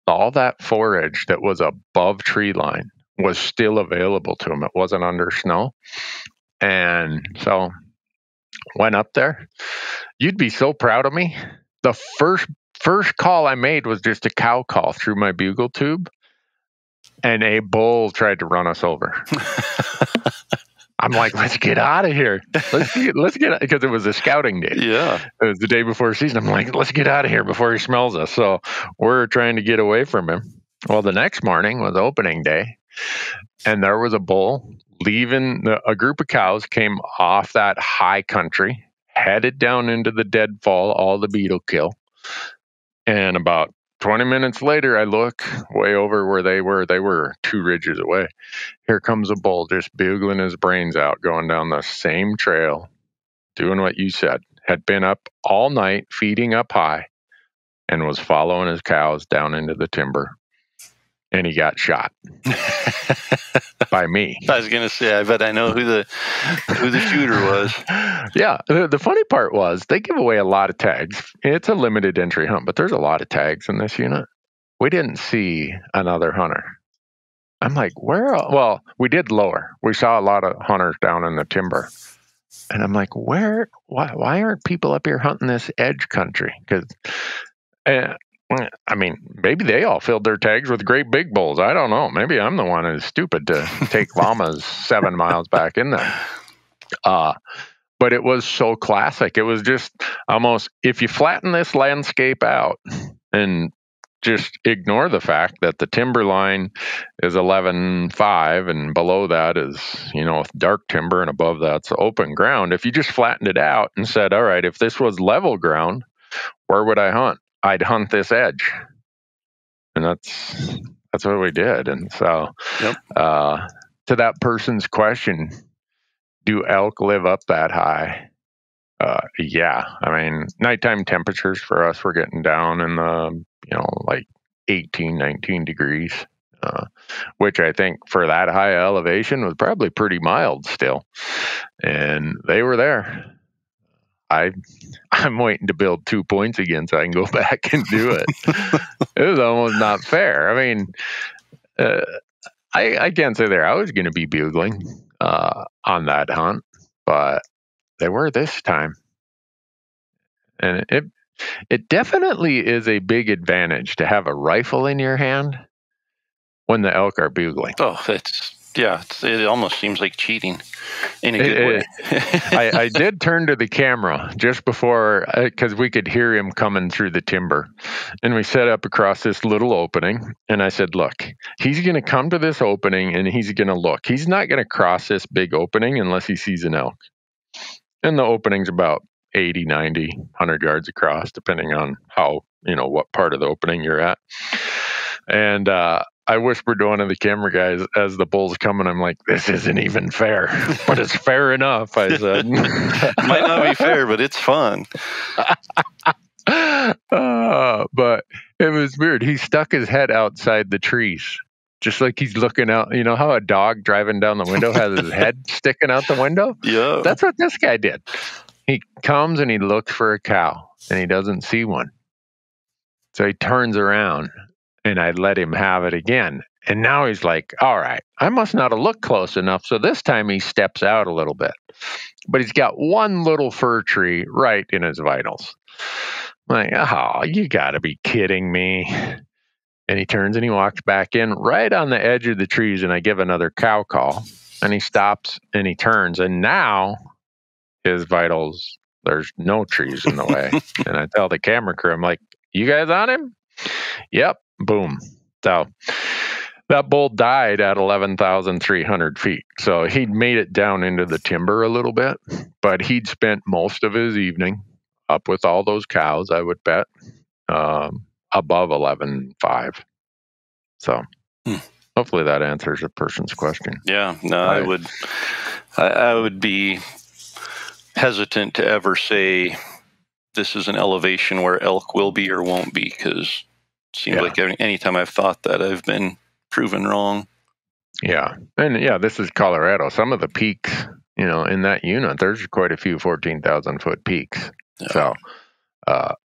all that forage that was above tree line was still available to them. It wasn't under snow. And so went up there. You'd be so proud of me. The first call I made was just a cow call through my bugle tube, and a bull tried to run us over. I'm like, let's get out of here. Let's get, because it was a scouting day. Yeah. It was the day before season. I'm like, let's get out of here before he smells us. So we're trying to get away from him. Well, the next morning was opening day, and there was a bull leaving. A group of cows came off that high country, headed down into the deadfall, all the beetle kill. And about 20 minutes later, I look way over where they were. They were 2 ridges away. Here comes a bull just bugling his brains out, going down the same trail, doing what you said. Had been up all night, feeding up high, and was following his cows down into the timber. And he got shot by me. I was going to say, I bet I know who the shooter was. Yeah. The funny part was they give away a lot of tags. It's a limited entry hunt, but there's a lot of tags in this unit. We didn't see another hunter. I'm like, where? Well, we did lower. We saw a lot of hunters down in the timber. And I'm like, why aren't people up here hunting this edge country? Because, I mean, maybe they all filled their tags with great big bulls. I don't know. Maybe I'm the one who's stupid to take llamas 7 miles back in there. But it was so classic. It was just almost, if you flatten this landscape out and just ignore the fact that the timber line is 11,500 and below that is, dark timber, and above that's open ground. If you just flattened it out and said, all right, if this was level ground, where would I hunt? I'd hunt this edge. And that's what we did. And so to that person's question, do elk live up that high? Yeah. I mean, nighttime temperatures for us were getting down in the, like 18, 19 degrees, which I think for that high elevation was probably pretty mild still. And they were there. I'm waiting to build 2 points again so I can go back and do it. It was almost not fair. I mean, I can't say there I was going to be bugling on that hunt, but they were this time. And it definitely is a big advantage to have a rifle in your hand when the elk are bugling. Oh, it almost seems like cheating in a good way. I did turn to the camera just before, because we could hear him coming through the timber. And we set up across this little opening. And I said, look, he's going to come to this opening and he's going to look. He's not going to cross this big opening unless he sees an elk. And the opening's about 80, 90, 100 yards across, depending on how, what part of the opening you're at. And I whispered to one of the camera guys as the bull's coming. I'm like, this isn't even fair, but it's fair enough, I said. Might not be fair, but it's fun. But it was weird. He stuck his head outside the trees, just like he's looking out. You know how a dog driving down the window has his head sticking out the window? Yeah. That's what this guy did. He comes and he looks for a cow, and he doesn't see one. So he turns around, and I let him have it again. And now he's like, all right, I must not have looked close enough. So this time he steps out a little bit. But he's got one little fir tree right in his vitals. I'm like, oh, you got to be kidding me. And he turns and he walks back in right on the edge of the trees, and I give another cow call. And he stops and he turns. And now his vitals, there's no trees in the way. And I tell the camera crew, I'm like, you guys on him? Yep. Boom. So that bull died at 11,300 feet. So he'd made it down into the timber a little bit, but he'd spent most of his evening up with all those cows, I would bet, above 11.5. So hopefully that answers a person's question. Yeah, no, I would be hesitant to ever say this is an elevation where elk will be or won't be, because it seems like anytime I've thought that, I've been proven wrong. Yeah. And yeah, this is Colorado. Some of the peaks, in that unit, there's quite a few 14,000 foot peaks. Yeah. So,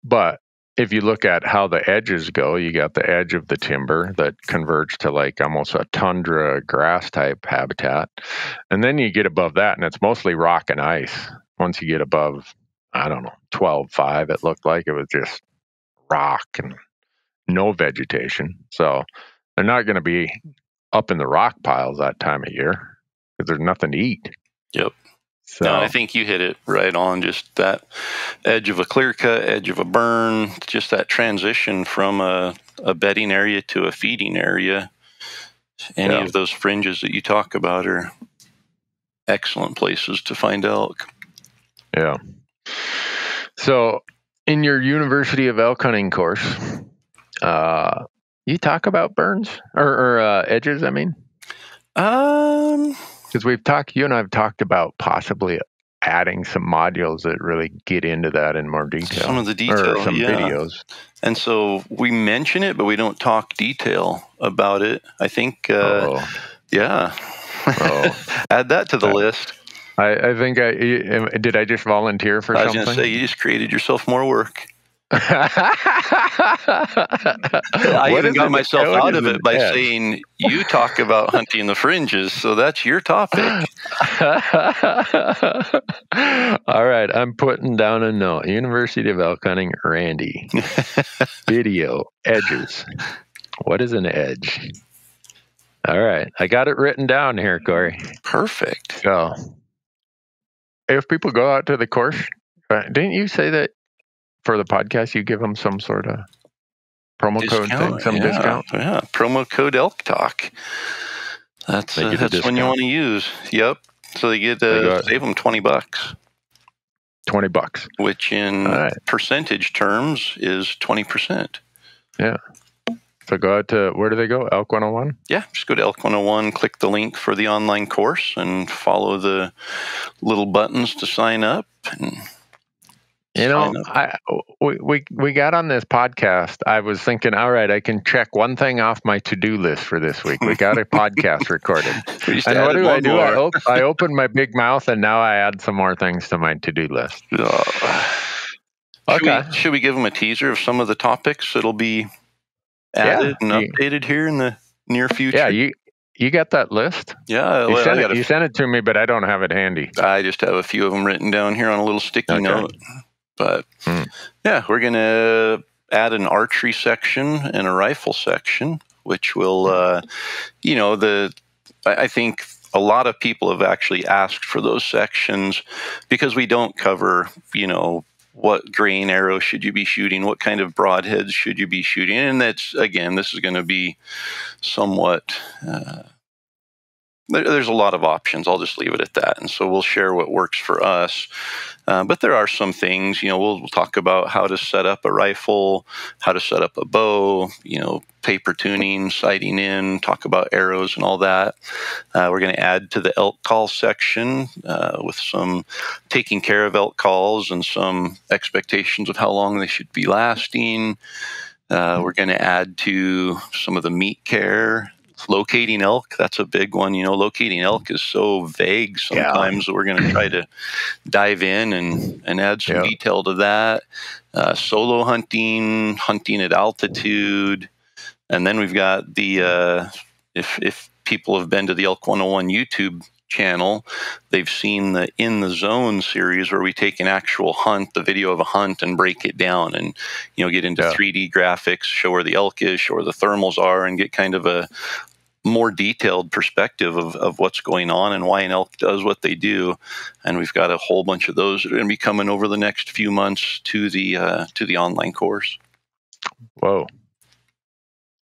but if you look at how the edges go, you got the edge of the timber that converge to like almost a tundra grass type habitat. And then you get above that, and it's mostly rock and ice. Once you get above, 12.5, it looked like it was just rock and no vegetation. So they're not going to be up in the rock piles that time of year because there's nothing to eat. Yep. So no, I think you hit it right on. Just that edge of a clear cut, edge of a burn, just that transition from a bedding area to a feeding area. Any of those fringes that you talk about are excellent places to find elk. Yeah. So in your University of Elk hunting course, you talk about burns or edges, I mean? Because you and I have talked about possibly adding some modules that really get into that in more detail. Some of the detail, or some videos. And so we mention it, but we don't talk detail about it. I think, add that to the list. I think did I just volunteer for something? I was going to say, you just created yourself more work. I even got myself out of it by saying, you talk about hunting the fringes, so that's your topic. All right, I'm putting down a note. University of Elk Hunting, Randy. Video, edges. What is an edge? All right, I got it written down here, Corey. Perfect. So, if people go out to the course, didn't you say that for the podcast, you give them some sort of promo code thing, some discount? Yeah, promo code Elk Talk. That's when you want to use. Yep. So they get save them $20. $20, which in percentage terms is 20%. Yeah. So go out to, where do they go? Elk 101? Yeah, just go to Elk 101, click the link for the online course, and follow the little buttons to sign up. And we got on this podcast. I was thinking, all right, I can check one thing off my to-do list for this week. We got a podcast recorded. And what do I do? I open my big mouth, and now I add some more things to my to-do list. Okay. Should we give them a teaser of some of the topics that'll be added and updated here in the near future? Yeah, you got that list? Yeah. You sent it to me, but I don't have it handy. I just have a few of them written down here on a little sticky note. But we're going to add an archery section and a rifle section, which will, I think a lot of people have actually asked for those sections because we don't cover, what grain arrow should you be shooting, what kind of broadheads should you be shooting. And that's, again, this is going to be somewhat there's a lot of options. I'll just leave it at that. And so we'll share what works for us. But there are some things, we'll talk about how to set up a rifle, how to set up a bow, paper tuning, sighting in, talk about arrows and all that. We're going to add to the elk call section with some taking care of elk calls and some expectations of how long they should be lasting. We're going to add to some of the meat care. Locating elk, that's a big one. Locating elk is so vague sometimes that we're going to try to dive in and add some detail to that. Solo hunting at altitude. And then we've got the, if people have been to the Elk 101 YouTube channel, they've seen the In the Zone series where we take an actual hunt, the video of a hunt, and break it down and, get into 3D graphics, show where the elk is, show where the thermals are, and get kind of a more detailed perspective of what's going on and why an elk does what they do. And we've got a whole bunch of those that are going to be coming over the next few months to the online course. Whoa.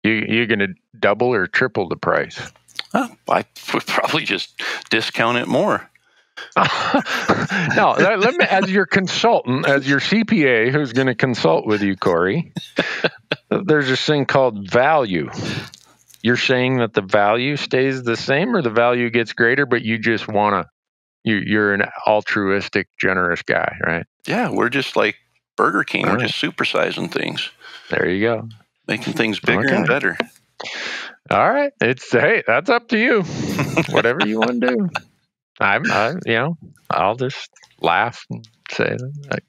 You're going to double or triple the price? I would probably just discount it more. No, let me, as your consultant, as your CPA who's going to consult with you, Corey, there's this thing called value. You're saying that the value stays the same or the value gets greater, but you just want to, you're an altruistic, generous guy, right? Yeah, we're just like Burger King. We're just supersizing things. There you go. Making things bigger and better. All right. Hey, that's up to you. Whatever you want to do. I'll just laugh and say,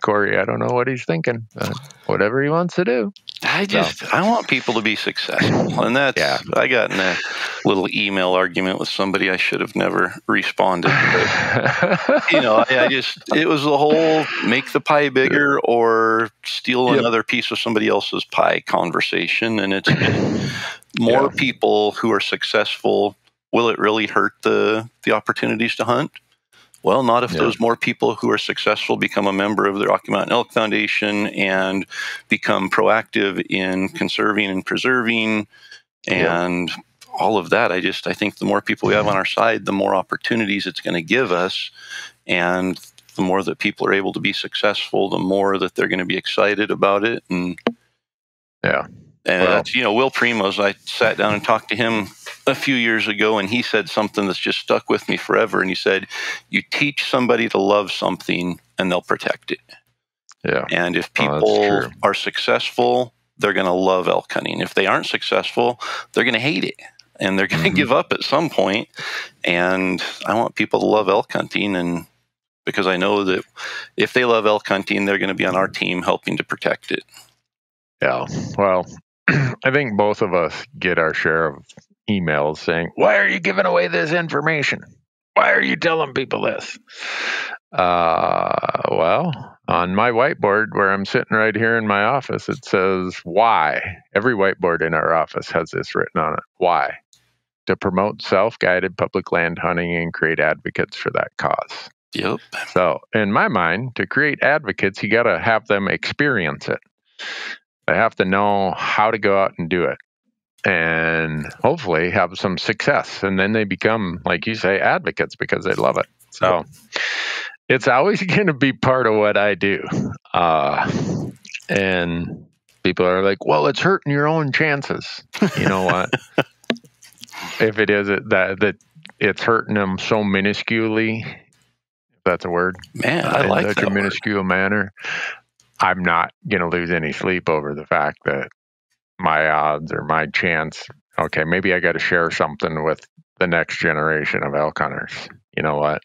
Corey, I don't know what he's thinking. Whatever he wants to do. I want people to be successful. And that's, I got in a little email argument with somebody I should have never responded. But, it was the whole make the pie bigger or steal another piece of somebody else's pie conversation. And it's more people who are successful. Will it really hurt the opportunities to hunt? Well, not if those more people who are successful become a member of the Rocky Mountain Elk Foundation and become proactive in conserving and preserving and all of that. I think the more people we have on our side, the more opportunities it's going to give us. And the more that people are able to be successful, the more that they're going to be excited about it. And that's, Will Primos, I sat down and talked to him a few years ago, and he said something that's just stuck with me forever. And he said, you teach somebody to love something and they'll protect it. Yeah. And if people are successful, they're going to love elk hunting. If they aren't successful, they're going to hate it and they're going to give up at some point. And I want people to love elk hunting, and because I know that if they love elk hunting, they're going to be on our team helping to protect it. Yeah. Well, I think both of us get our share of emails saying, why are you giving away this information? Why are you telling people this? Well, on my whiteboard where I'm sitting right here in my office, it says why. Every whiteboard in our office has this written on it. Why? To promote self-guided public land hunting and create advocates for that cause. Yep. So in my mind, to create advocates, you got to have them experience it. They have to know how to go out and do it and hopefully have some success. And then they become, like you say, advocates because they love it. So it's always going to be part of what I do. And people are like, well, it's hurting your own chances. You know what? If it is that it's hurting them so minusculely, if that's a word. Man, I like that. In such a minuscule manner. I'm not going to lose any sleep over the fact that my odds or my chance, okay, maybe I got to share something with the next generation of elk hunters. You know what?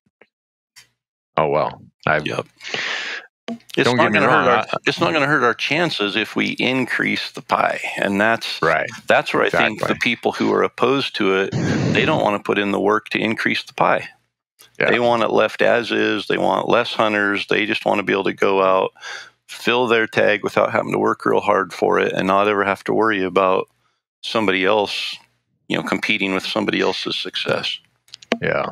Oh, well. It's not going to hurt our chances if we increase the pie. And that's where I think the people who are opposed to it, they don't want to put in the work to increase the pie. Yeah. They want it left as is. They want less hunters. They just want to be able to go out, fill their tag without having to work real hard for it and not ever have to worry about somebody else, competing with somebody else's success. Yeah.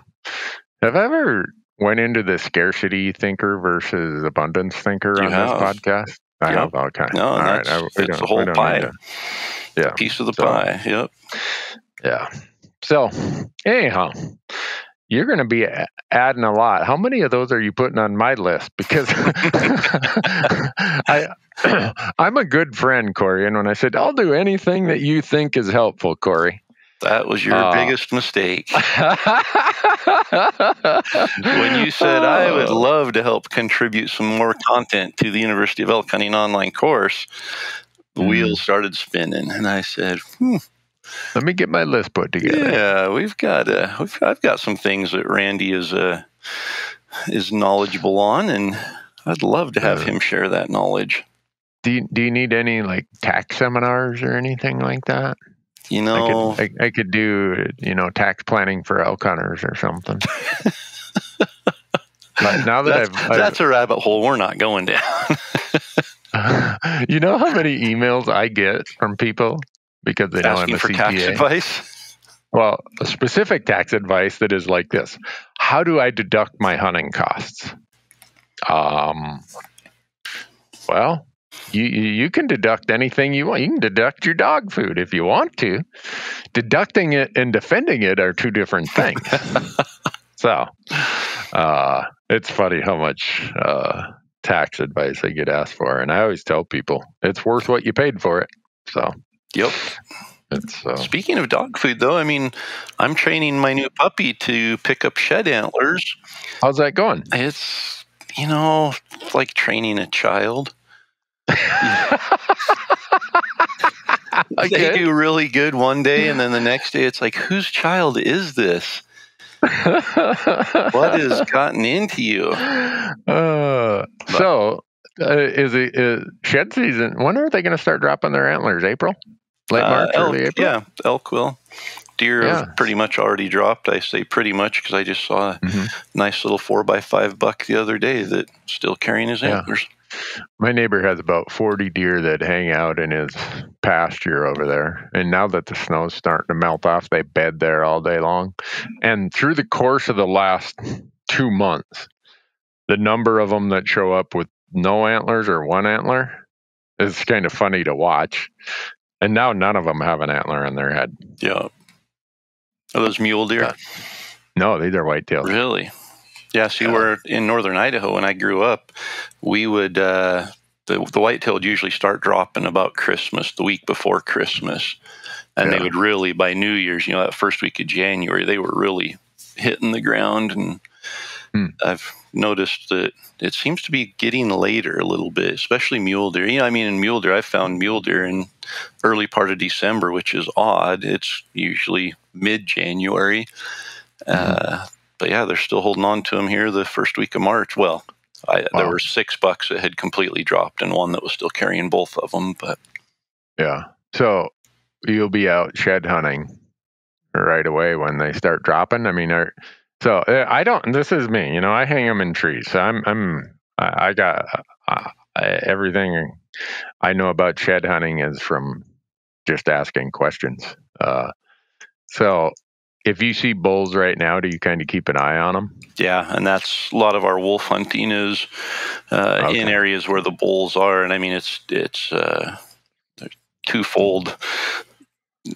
Have I ever went into the scarcity thinker versus abundance thinker on this podcast? I have. Okay. No, all right. It's the whole pie. Piece of the pie. Yep. Yeah. So, anyhow, you're going to be adding a lot. How many of those are you putting on my list? Because I'm a good friend, Corey. And when I said, I'll do anything that you think is helpful, Corey. That was your biggest mistake. When you said, I would love to help contribute some more content to the University of Elk Hunting online course, the wheels started spinning. And I said, let me get my list put together. Yeah, I've got some things that Randy is knowledgeable on, and I'd love to have him share that knowledge. Do you need any like tax seminars or anything like that? You know, I could do tax planning for elk hunters or something. But now that that's a rabbit hole we're not going down. You know how many emails I get from people because they know I'm a CPA? Asking for tax advice? Well, a specific tax advice that is like this. How do I deduct my hunting costs? Well, you can deduct anything you want. You can deduct your dog food if you want to. Deducting it and defending it are two different things. So, it's funny how much tax advice I get asked for. And I always tell people it's worth what you paid for it. So, yep. Speaking of dog food, though, I mean, I'm training my new puppy to pick up shed antlers. How's that going? It's, like training a child. They do really good one day, and then the next day it's like, whose child is this? What has gotten into you? Is shed season? When are they going to start dropping their antlers? April? Late March, early April? Yeah, elk will. Deer have pretty much already dropped. I say pretty much because I just saw a nice little 4x5 buck the other day that's still carrying his antlers. My neighbor has about 40 deer that hang out in his pasture over there. And now that the snow's starting to melt off, they bed there all day long. And through the course of the last 2 months, the number of them that show up with no antlers or one antler is kind of funny to watch. And now none of them have an antler in their head. Yeah. Are those mule deer? No, these are whitetails. Really? Yeah, see, we're in northern Idaho. When I grew up, we would, the whitetail would usually start dropping about Christmas, the week before Christmas. And they would really, by New Year's, that first week of January, they were really hitting the ground. And I've noticed that it seems to be getting later a little bit, especially mule deer. In mule deer, I found mule deer in early part of December, which is odd. It's usually mid-January. But yeah, they're still holding on to them here the first week of March. Well, there were 6 bucks that had completely dropped and one that was still carrying both of them. But yeah, so you'll be out shed hunting right away when they start dropping. I mean, I don't. This is me. I hang them in trees. So I got everything I know about shed hunting is from just asking questions. So. If you see bulls right now, do you kind of keep an eye on them? Yeah, and that's a lot of our wolf hunting is in areas where the bulls are, and I mean it's twofold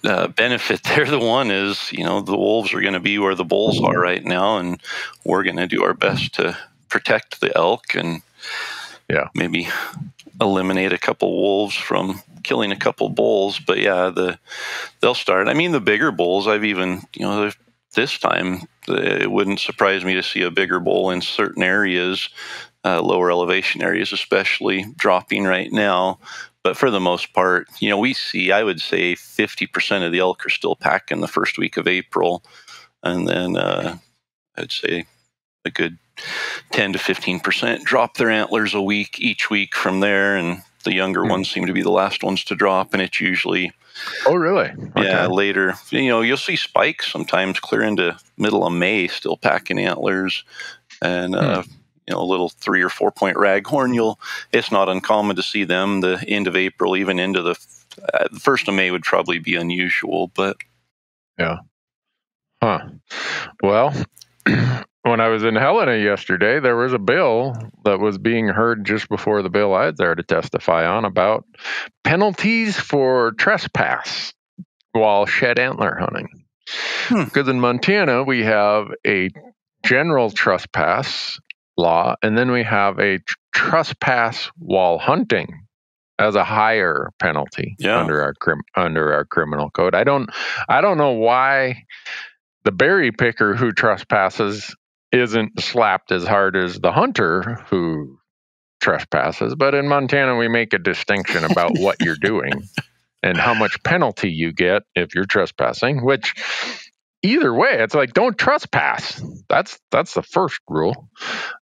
benefit there. The one is the wolves are going to be where the bulls are right now, and we're going to do our best to protect the elk and maybe eliminate a couple wolves from killing a couple bulls. But yeah, they'll start. I mean, the bigger bulls, I've even, this time, it wouldn't surprise me to see a bigger bull in certain areas, lower elevation areas, especially dropping right now. But for the most part, we see, I would say 50% of the elk are still packing the first week of April. And then I'd say a good 10 to 15% drop their antlers each week from there. And the younger ones seem to be the last ones to drop. And it's usually, oh, really? Yeah, later. You'll see spikes sometimes clear into middle of May still packing antlers. And, a little 3 or 4 point raghorn, it's not uncommon to see them the end of April, even into the 1st of May would probably be unusual, but. Yeah. Huh. Well, when I was in Helena yesterday, there was a bill that was being heard just before the bill I was there to testify on about penalties for trespass while shed antler hunting. Because in Montana, we have a general trespass law, and then we have a trespass while hunting as a higher penalty under our criminal code. I don't know why the berry picker who trespasses isn't slapped as hard as the hunter who trespasses, but in Montana we make a distinction about what you're doing and how much penalty you get if you're trespassing, which either way, it's like, don't trespass. That's the first rule.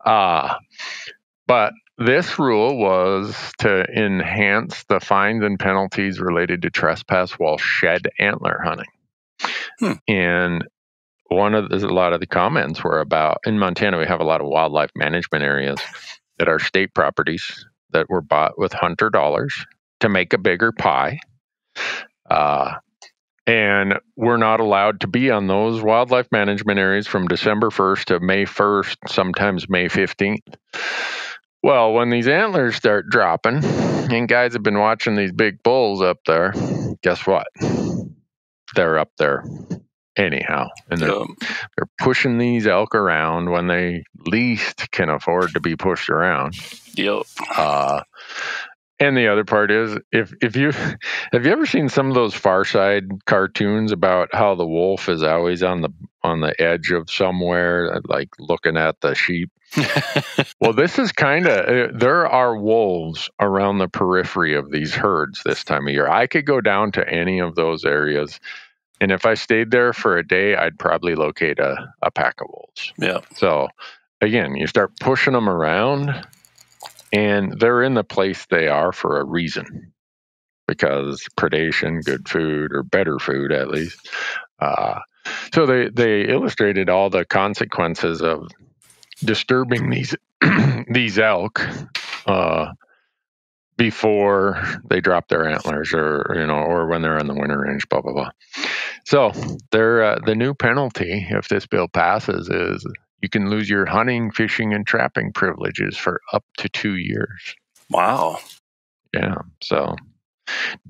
But this rule was to enhance the fines and penalties related to trespass while shed antler hunting. And a lot of the comments were about, in Montana, we have a lot of wildlife management areas that are state properties that were bought with hunter dollars to make a bigger pie. And we're not allowed to be on those wildlife management areas from December 1st to May 1st, sometimes May 15th. Well, when these antlers start dropping, and guys have been watching these big bulls up there, guess what? They're up there anyhow. And they're pushing these elk around when they least can afford to be pushed around. Yep. And the other part is, have you ever seen some of those Far Side cartoons about how the wolf is always on the edge of somewhere, like looking at the sheep? Well, this is there are wolves around the periphery of these herds this time of year. I could go down to any of those areas, and if I stayed there for a day, I'd probably locate a pack of wolves. Yeah. So again, you start pushing them around, and they're in the place they are for a reason, because predation, good food, or better food at least. So they illustrated all the consequences of disturbing these elk before they drop their antlers, or when they're on the winter range, blah blah blah. So the new penalty, if this bill passes, is you can lose your hunting, fishing, and trapping privileges for up to 2 years. Wow. Yeah. So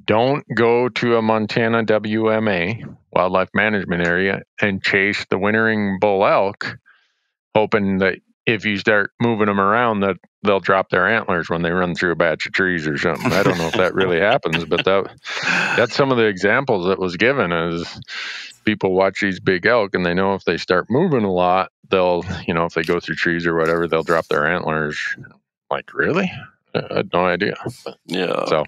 don't go to a Montana WMA, wildlife management area, and chase the wintering bull elk, hoping that if you start moving them around, that they'll drop their antlers when they run through a batch of trees or something. I don't know if that really happens, but that's some of the examples that was given. Is people watch these big elk and they know if they start moving a lot, they'll, if they go through trees or whatever, they'll drop their antlers. Like, really? I had no idea. Yeah. So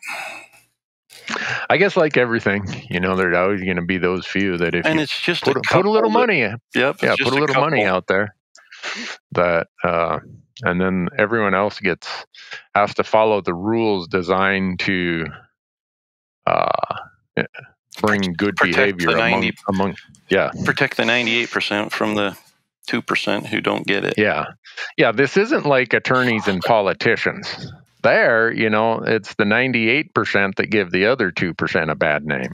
I guess like everything, there's always going to be those few that if and you it's just put a little money in. Yep. Yeah, put a little money out there. That and then everyone else has to follow the rules designed to bring good behavior among protect the 98% from the 2% who don't get it. Yeah, this isn't like attorneys and politicians. There, it's the 98% that give the other 2% a bad name.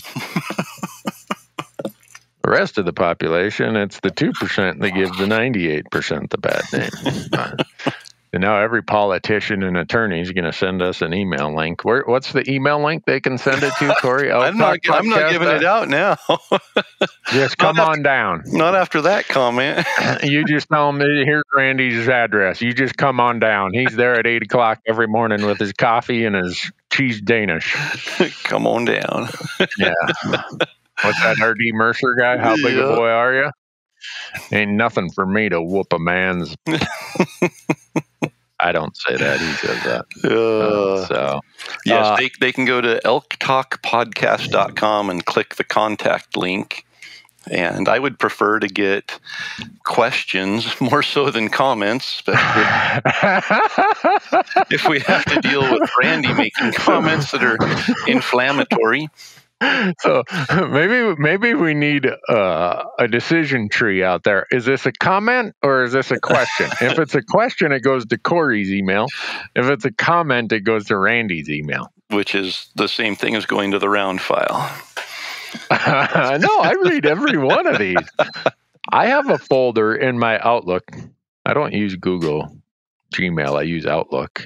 The rest of the population, it's the 2% that give the 98% the bad name. And now every politician and attorney is going to send us an email link. What's the email link they can send it to, Corey? I'm not giving it out now. Just come on down. Not after that comment. You just tell them, here's Randy's address. You just come on down. He's there at 8 o'clock every morning with his coffee and his cheese Danish. Come on down. Yeah. What's that R.D. Mercer guy? How big a boy are you? Ain't nothing for me to whoop a man's. I don't say that. He says that. Yes, they can go to elktalkpodcast.com and click the contact link. And I would prefer to get questions more so than comments. But if we have to deal with Randy making comments that are inflammatory. So maybe we need a decision tree out there. Is this a comment or is this a question? If it's a question, it goes to Corey's email. If it's a comment, it goes to Randy's email. Which is the same thing as going to the round file. No, I read every one of these. I have a folder in my Outlook. I don't use Google Gmail. I use Outlook.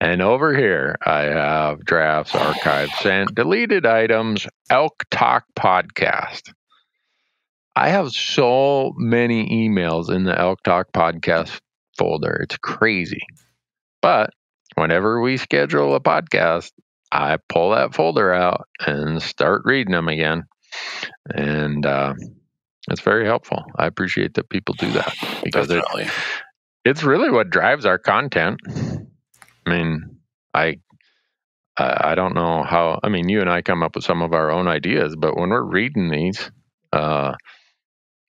And over here, I have drafts, archives, sent, deleted items, Elk Talk Podcast. I have so many emails in the Elk Talk podcast folder. It's crazy. But whenever we schedule a podcast, I pull that folder out and start reading them again. And it's very helpful. I appreciate that people do that because it's really what drives our content. I mean, I don't know how. I mean, you and I come up with some of our own ideas, but when we're reading these,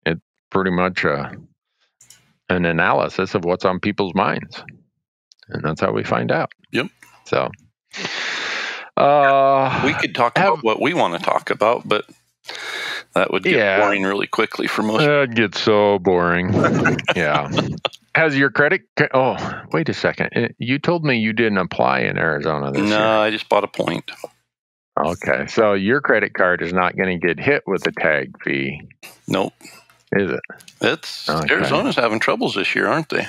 it's pretty much an analysis of what's on people's minds, and that's how we find out. Yep. So we could talk about what we want to talk about, but that would get boring really quickly for most people. It gets so boring. Yeah. Has your credit... Oh, wait a second. You told me you didn't apply in Arizona this year. No, I just bought a point. Okay. So your credit card is not going to get hit with the tag fee. Nope. Is it? It's okay. Arizona's having troubles this year, aren't they?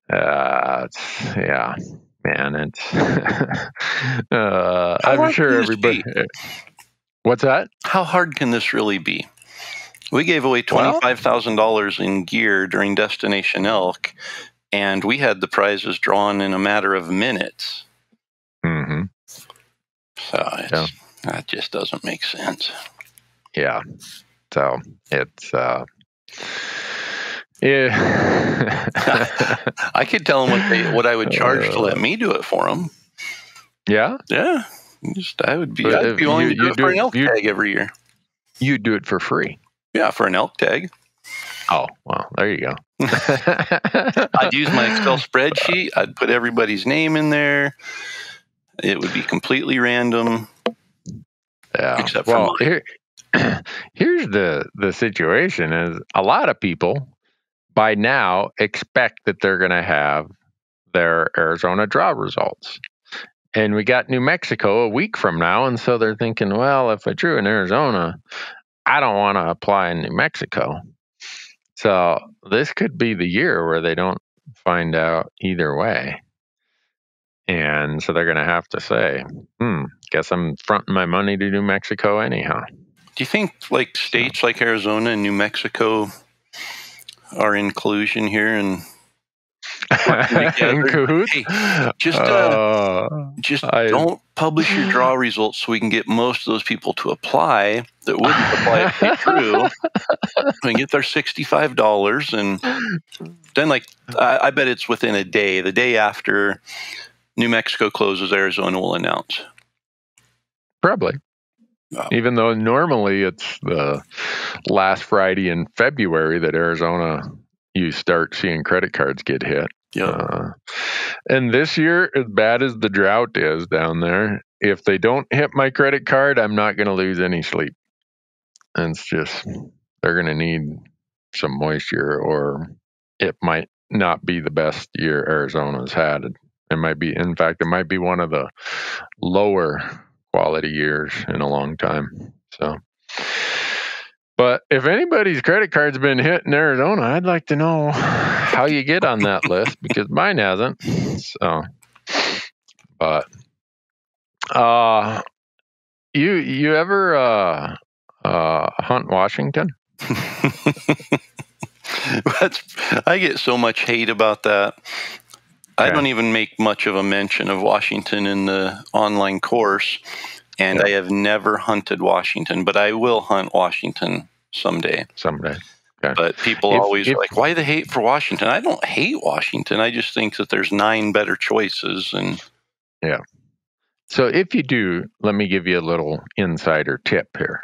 Yeah. Man, it's... I'm sure everybody... What's that? How hard can this really be? We gave away $25,000 in gear during Destination Elk, and we had the prizes drawn in a matter of minutes. Mm-hmm. So that just doesn't make sense. Yeah. So it's... Yeah. I could tell them what I would charge to let me do it for them. Yeah? Yeah. I'd be willing to do it for an elk tag every year. You do it for free? Yeah, for an elk tag. Oh, well, there you go. I'd use my Excel spreadsheet. I'd put everybody's name in there. It would be completely random. Yeah. Except for mine. Here's the situation is a lot of people by now expect that they're going to have their Arizona draw results. And we got New Mexico a week from now, and so they're thinking, well, if I drew in Arizona, I don't want to apply in New Mexico. So this could be the year where they don't find out either way. And so they're going to have to say, guess I'm fronting my money to New Mexico anyhow. Do you think like states like Arizona and New Mexico are in collusion here and in cahoots? Hey, just don't publish your draw results so we can get most of those people to apply that wouldn't apply if they drew and get their $65. And then I bet it's within a day. The day after New Mexico closes, Arizona will announce. Probably. Even though normally it's the last Friday in February that Arizona, you start seeing credit cards get hit. Yeah. And this year, as bad as the drought is down there, if they don't hit my credit card, I'm not going to lose any sleep. And it's just, they're going to need some moisture, or it might not be the best year Arizona's had. It might be, in fact, it might be one of the lower quality years in a long time. So, but if anybody's credit card's been hit in Arizona, I'd like to know how you get on that list, because mine hasn't. So, but you ever hunt Washington? I get so much hate about that. I don't even make much of a mention of Washington in the online course, and I have never hunted Washington, but I will hunt Washington someday. Okay. But people always are like, why the hate for Washington? I don't hate Washington. I just think that there's 9 better choices. And yeah. So if you do, let me give you a little insider tip here.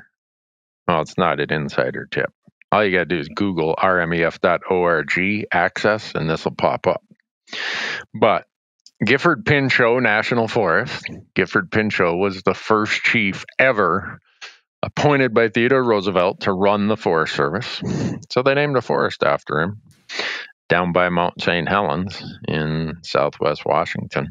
Well, it's not an insider tip. All you got to do is Google rmef.org access, and this will pop up. But Gifford Pinchot National Forest, Gifford Pinchot was the first chief ever appointed by Theodore Roosevelt to run the Forest Service. So they named a forest after him down by Mount St. Helens in southwest Washington.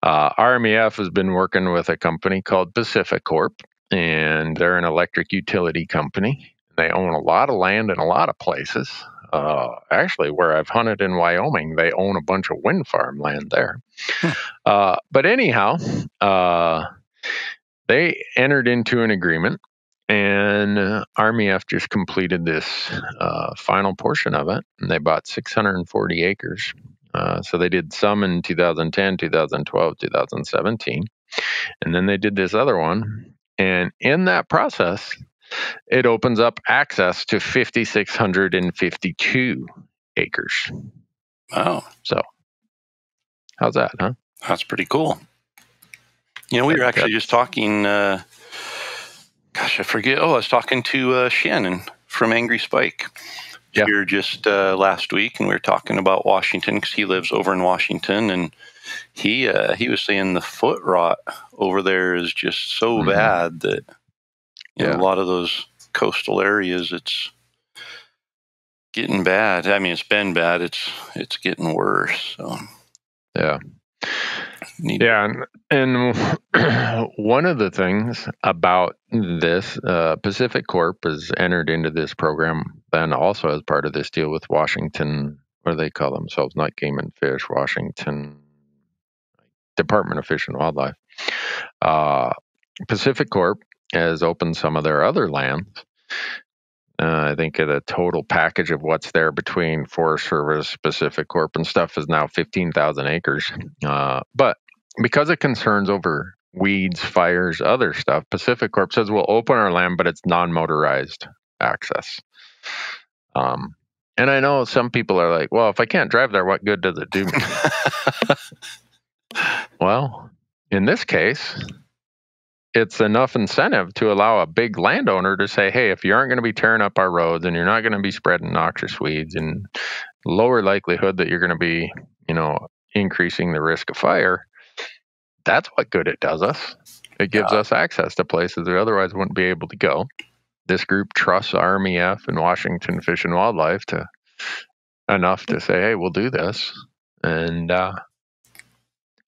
RMEF has been working with a company called Pacific Corp, and they're an electric utility company. They own a lot of land in a lot of places. Actually, where I've hunted in Wyoming, they own a bunch of wind farm land there. But anyhow, they entered into an agreement, And RMEF just completed this final portion of it, and they bought 640 acres. So they did some in 2010, 2012, 2017, and then they did this other one. And in that process, it opens up access to 5,652 acres. Wow. So how's that, huh? That's pretty cool. We were actually just talking, I forget. I was talking to Shannon from Angry Spike here just last week, and we were talking about Washington because he lives over in Washington, and he was saying the foot rot over there is just so bad that a lot of those coastal areas, it's getting bad. I mean, it's been bad. It's getting worse. So and one of the things about this, Pacific Corp has entered into this program, and also as part of this deal with Washington, what do they call themselves? Not Game and Fish, Washington Department of Fish and Wildlife. Pacific Corp has opened some of their other lands. I think the total package of what's there between Forest Service, Pacific Corp, and stuff is now 15,000 acres. But because of concerns over weeds, fires, other stuff, Pacific Corp says we'll open our land, but it's non-motorized access. And I know some people are like, well, if I can't drive there, what good does it do me? Well, in this case, it's enough incentive to allow a big landowner to say, hey, if you aren't going to be tearing up our roads and you're not going to be spreading noxious weeds, and lower likelihood that you're going to be, increasing the risk of fire, that's what good it does us. It gives us access to places that otherwise wouldn't be able to go. This group trusts RMEF and Washington Fish and Wildlife enough to say, hey, we'll do this. And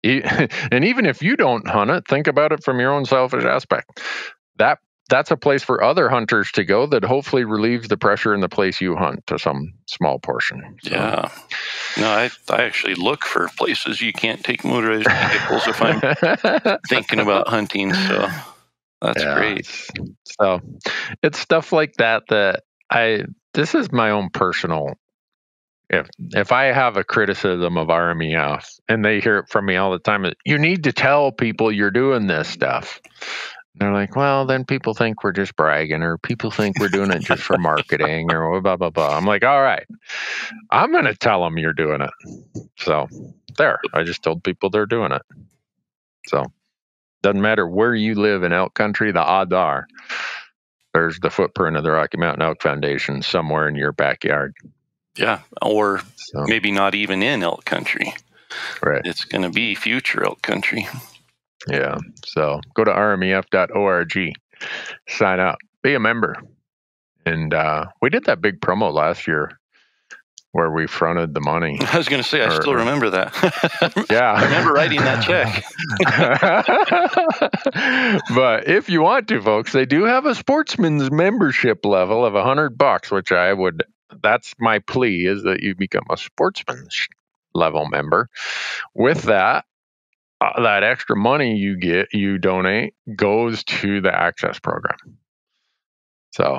even if you don't hunt it, think about it from your own selfish aspect. That's a place for other hunters to go that hopefully relieves the pressure in the place you hunt to some small portion. So. Yeah. No, I actually look for places you can't take motorized vehicles if I'm thinking about hunting. So that's great. So it's stuff like that this is my own personal. If I have a criticism of RMEF and they hear it from me all the time, you need to tell people you're doing this stuff. They're like, well, then people think we're just bragging, or people think we're doing it just for marketing, or blah, blah, blah. I'm like, all right, I'm going to tell them you're doing it. So there, I just told people they're doing it. So doesn't matter where you live in elk country, the odds are there's the footprint of the Rocky Mountain Elk Foundation somewhere in your backyard. Yeah, or maybe not even in elk country. Right. It's going to be future elk country. Yeah. So go to rmef.org, sign up, be a member. And we did that big promo last year where we fronted the money. I was going to say, I still remember that. Yeah. I remember writing that check. But if you want to, folks, they do have a sportsman's membership level of $100, which that's my plea, is that you become a sportsman's level member. With that extra money you donate goes to the access program. So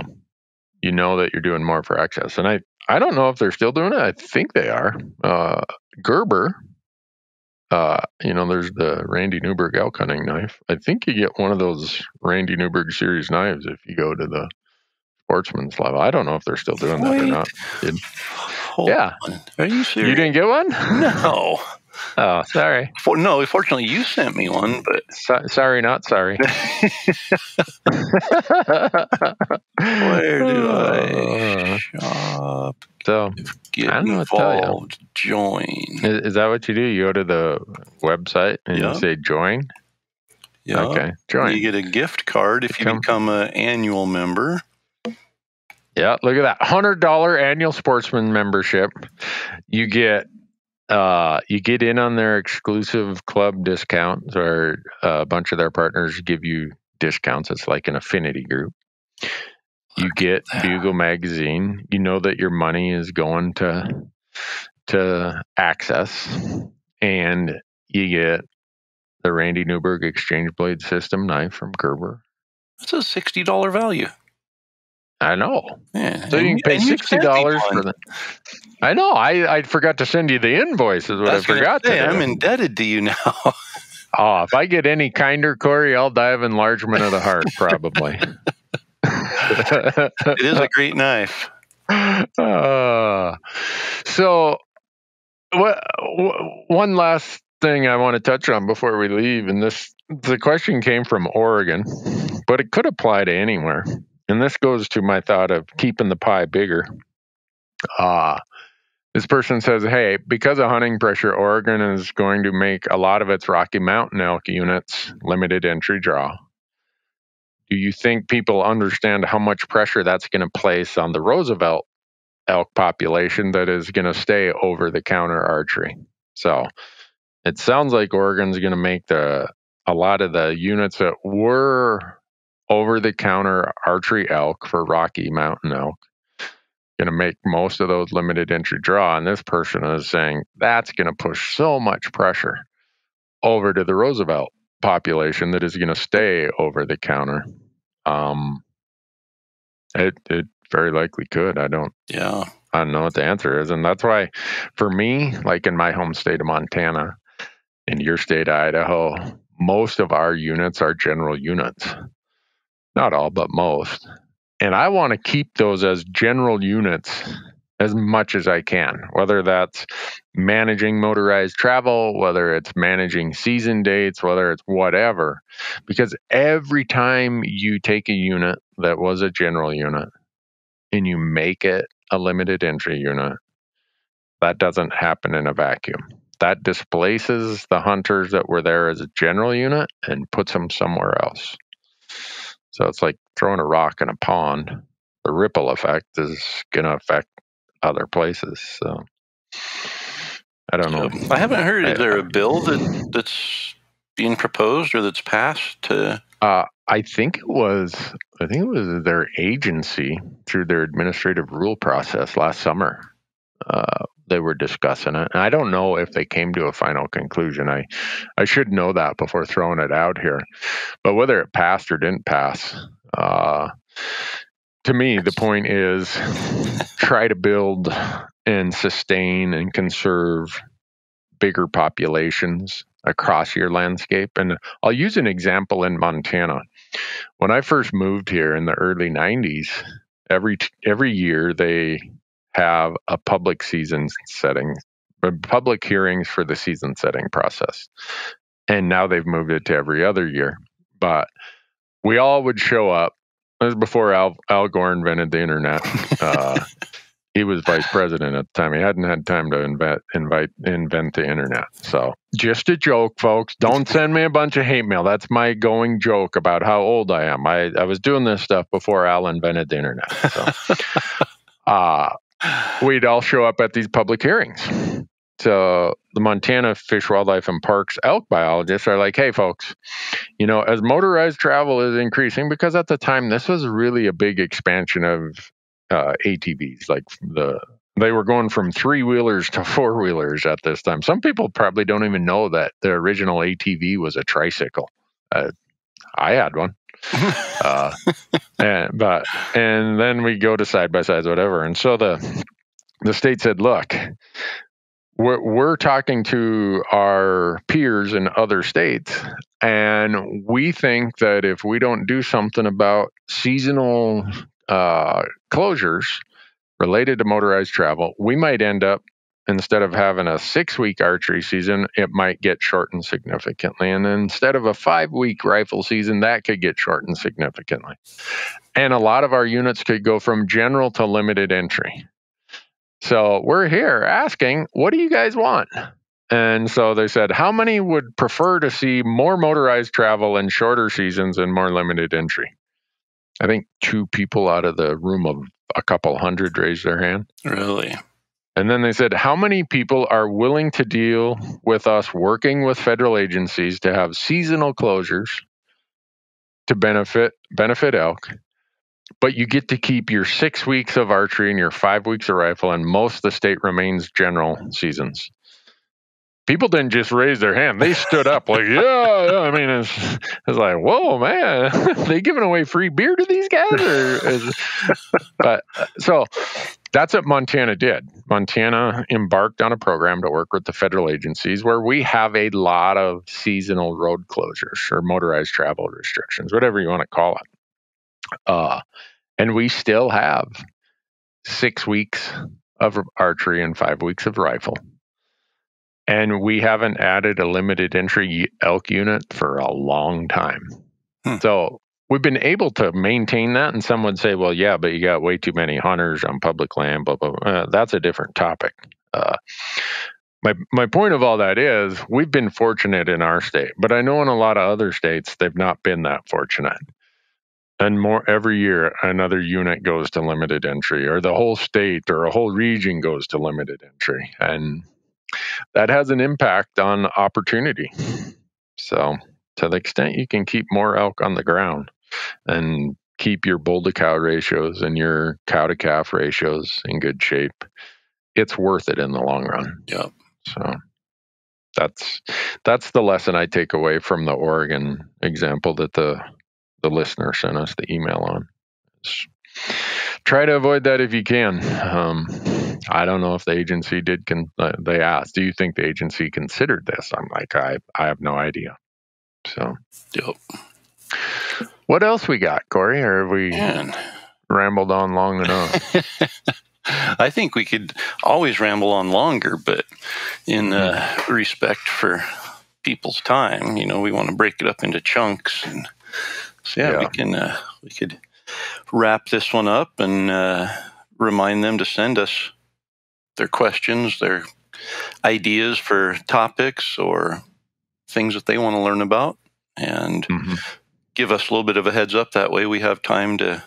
you know that you're doing more for access. And I don't know if they're still doing it. I think they are. Gerber, there's the Randy Newberg elk hunting knife. I think you get one of those Randy Newberg series knives if you go to the sportsman's level. I don't know if they're still doing that or not. Hold on. Are you serious? You didn't get one? No. Oh, sorry. No, fortunately, you sent me one, but... sorry, not sorry. Where do I shop? So, Get I don't know what to tell you. Join. Is that what you do? You go to the website and you say join? Yeah. Okay, join. You get a gift card if you become an annual member. Yeah, look at that. $100 annual sportsman membership. You get in on their exclusive club discounts, or a bunch of their partners give you discounts. It's like an affinity group. You get Bugle magazine. You know that your money is going to access, and you get the Randy Newberg exchange blade system knife from Gerber. That's a $60 value. I know. Yeah. So you can pay $60 for that. I know. I forgot to send you the invoice is what I forgot to do. I'm indebted to you now. Oh, if I get any kinder, Corey, I'll die of enlargement of the heart, probably. It is a great knife. So one last thing I want to touch on before we leave, and the question came from Oregon, but it could apply to anywhere. And this goes to my thought of keeping the pie bigger. This person says, hey, because of hunting pressure, Oregon is going to make a lot of its Rocky Mountain elk units limited entry draw. Do you think people understand how much pressure that's going to place on the Roosevelt elk population that is going to stay over-the-counter archery? So it sounds like Oregon's going to make a lot of the units that were over-the-counter archery elk for Rocky Mountain elk, going to make most of those limited entry draw. And this person is saying that's going to push so much pressure over to the Roosevelt population that is going to stay over the counter. It very likely could. I don't know what the answer is. And that's why for me, like in my home state of Montana, in your state of Idaho, most of our units are general units. Not all, but most. And I want to keep those as general units as much as I can, whether that's managing motorized travel, whether it's managing season dates, whether it's whatever. Because every time you take a unit that was a general unit and you make it a limited entry unit, that doesn't happen in a vacuum. That displaces the hunters that were there as a general unit and puts them somewhere else. So it's like throwing a rock in a pond. The ripple effect is going to affect other places. So I don't know. I haven't heard. Is there a bill that's being proposed or that's passed to? I think it was their agency through their administrative rule process last summer. They were discussing it. And I don't know if they came to a final conclusion. I should know that before throwing it out here. But whether it passed or didn't pass, to me, the point is try to build and sustain and conserve bigger populations across your landscape. And I'll use an example in Montana. When I first moved here in the early 90s, every year they have a public hearings for the season setting process. And now they've moved it to every other year. But we all would show up. This was before Al Gore invented the internet. He was vice president at the time. He hadn't had time to invent the internet. So just a joke, folks. Don't send me a bunch of hate mail. That's my going joke about how old I am. I was doing this stuff before Al invented the internet. So we'd all show up at these public hearings. So the Montana Fish, Wildlife, and Parks elk biologists are like, hey, folks, as motorized travel is increasing, because at the time, this was really a big expansion of ATVs. Like they were going from 3-wheelers to 4-wheelers at this time. Some people probably don't even know that the original ATV was a tricycle. I had one. And then we go to side-by-sides, whatever. And so the state said, look, we're talking to our peers in other states, and we think that if we don't do something about seasonal closures related to motorized travel, we might end up, instead of having a 6-week archery season, it might get shortened significantly. And instead of a 5-week rifle season, that could get shortened significantly. And a lot of our units could go from general to limited entry. So we're here asking, what do you guys want? And so they said, how many would prefer to see more motorized travel and shorter seasons and more limited entry? I think 2 people out of the room of a couple hundred raised their hand. Really? And then they said, how many people are willing to deal with us working with federal agencies to have seasonal closures to benefit elk? But you get to keep your 6 weeks of archery and your 5 weeks of rifle, and most of the state remains general seasons. people didn't just raise their hand. They stood up like, yeah. I mean, it's like, whoa, man, they giving away free beer to these guys? So that's what Montana did. Montana embarked on a program to work with the federal agencies where we have a lot of seasonal road closures or motorized travel restrictions, whatever you want to call it. And we still have 6 weeks of archery and 5 weeks of rifle. And we haven't added a limited entry elk unit for a long time. So we've been able to maintain that. And some would say, well, yeah, but you got way too many hunters on public land, blah, blah, blah. That's a different topic. My point of all that is we've been fortunate in our state, but I know in a lot of other states, they've not been that fortunate. And more every year, another unit goes to limited entry, or the whole state or a whole region goes to limited entry. And that has an impact on opportunity. So to the extent you can keep more elk on the ground and keep your bull to cow ratios and your cow to calf ratios in good shape, it's worth it in the long run. Yeah. So that's the lesson I take away from the Oregon example that the listener sent us the email on. Try to avoid that if you can. I don't know if the agency did. They asked, "Do you think the agency considered this?" I'm like, I have no idea. So, yep. What else we got, Corey? Or have we rambled on long enough? I think we could always ramble on longer, but in respect for people's time, we want to break it up into chunks, and so we could wrap this one up and remind them to send us their questions, their ideas for topics or things that they want to learn about, and give us a little bit of a heads up. That way we have time to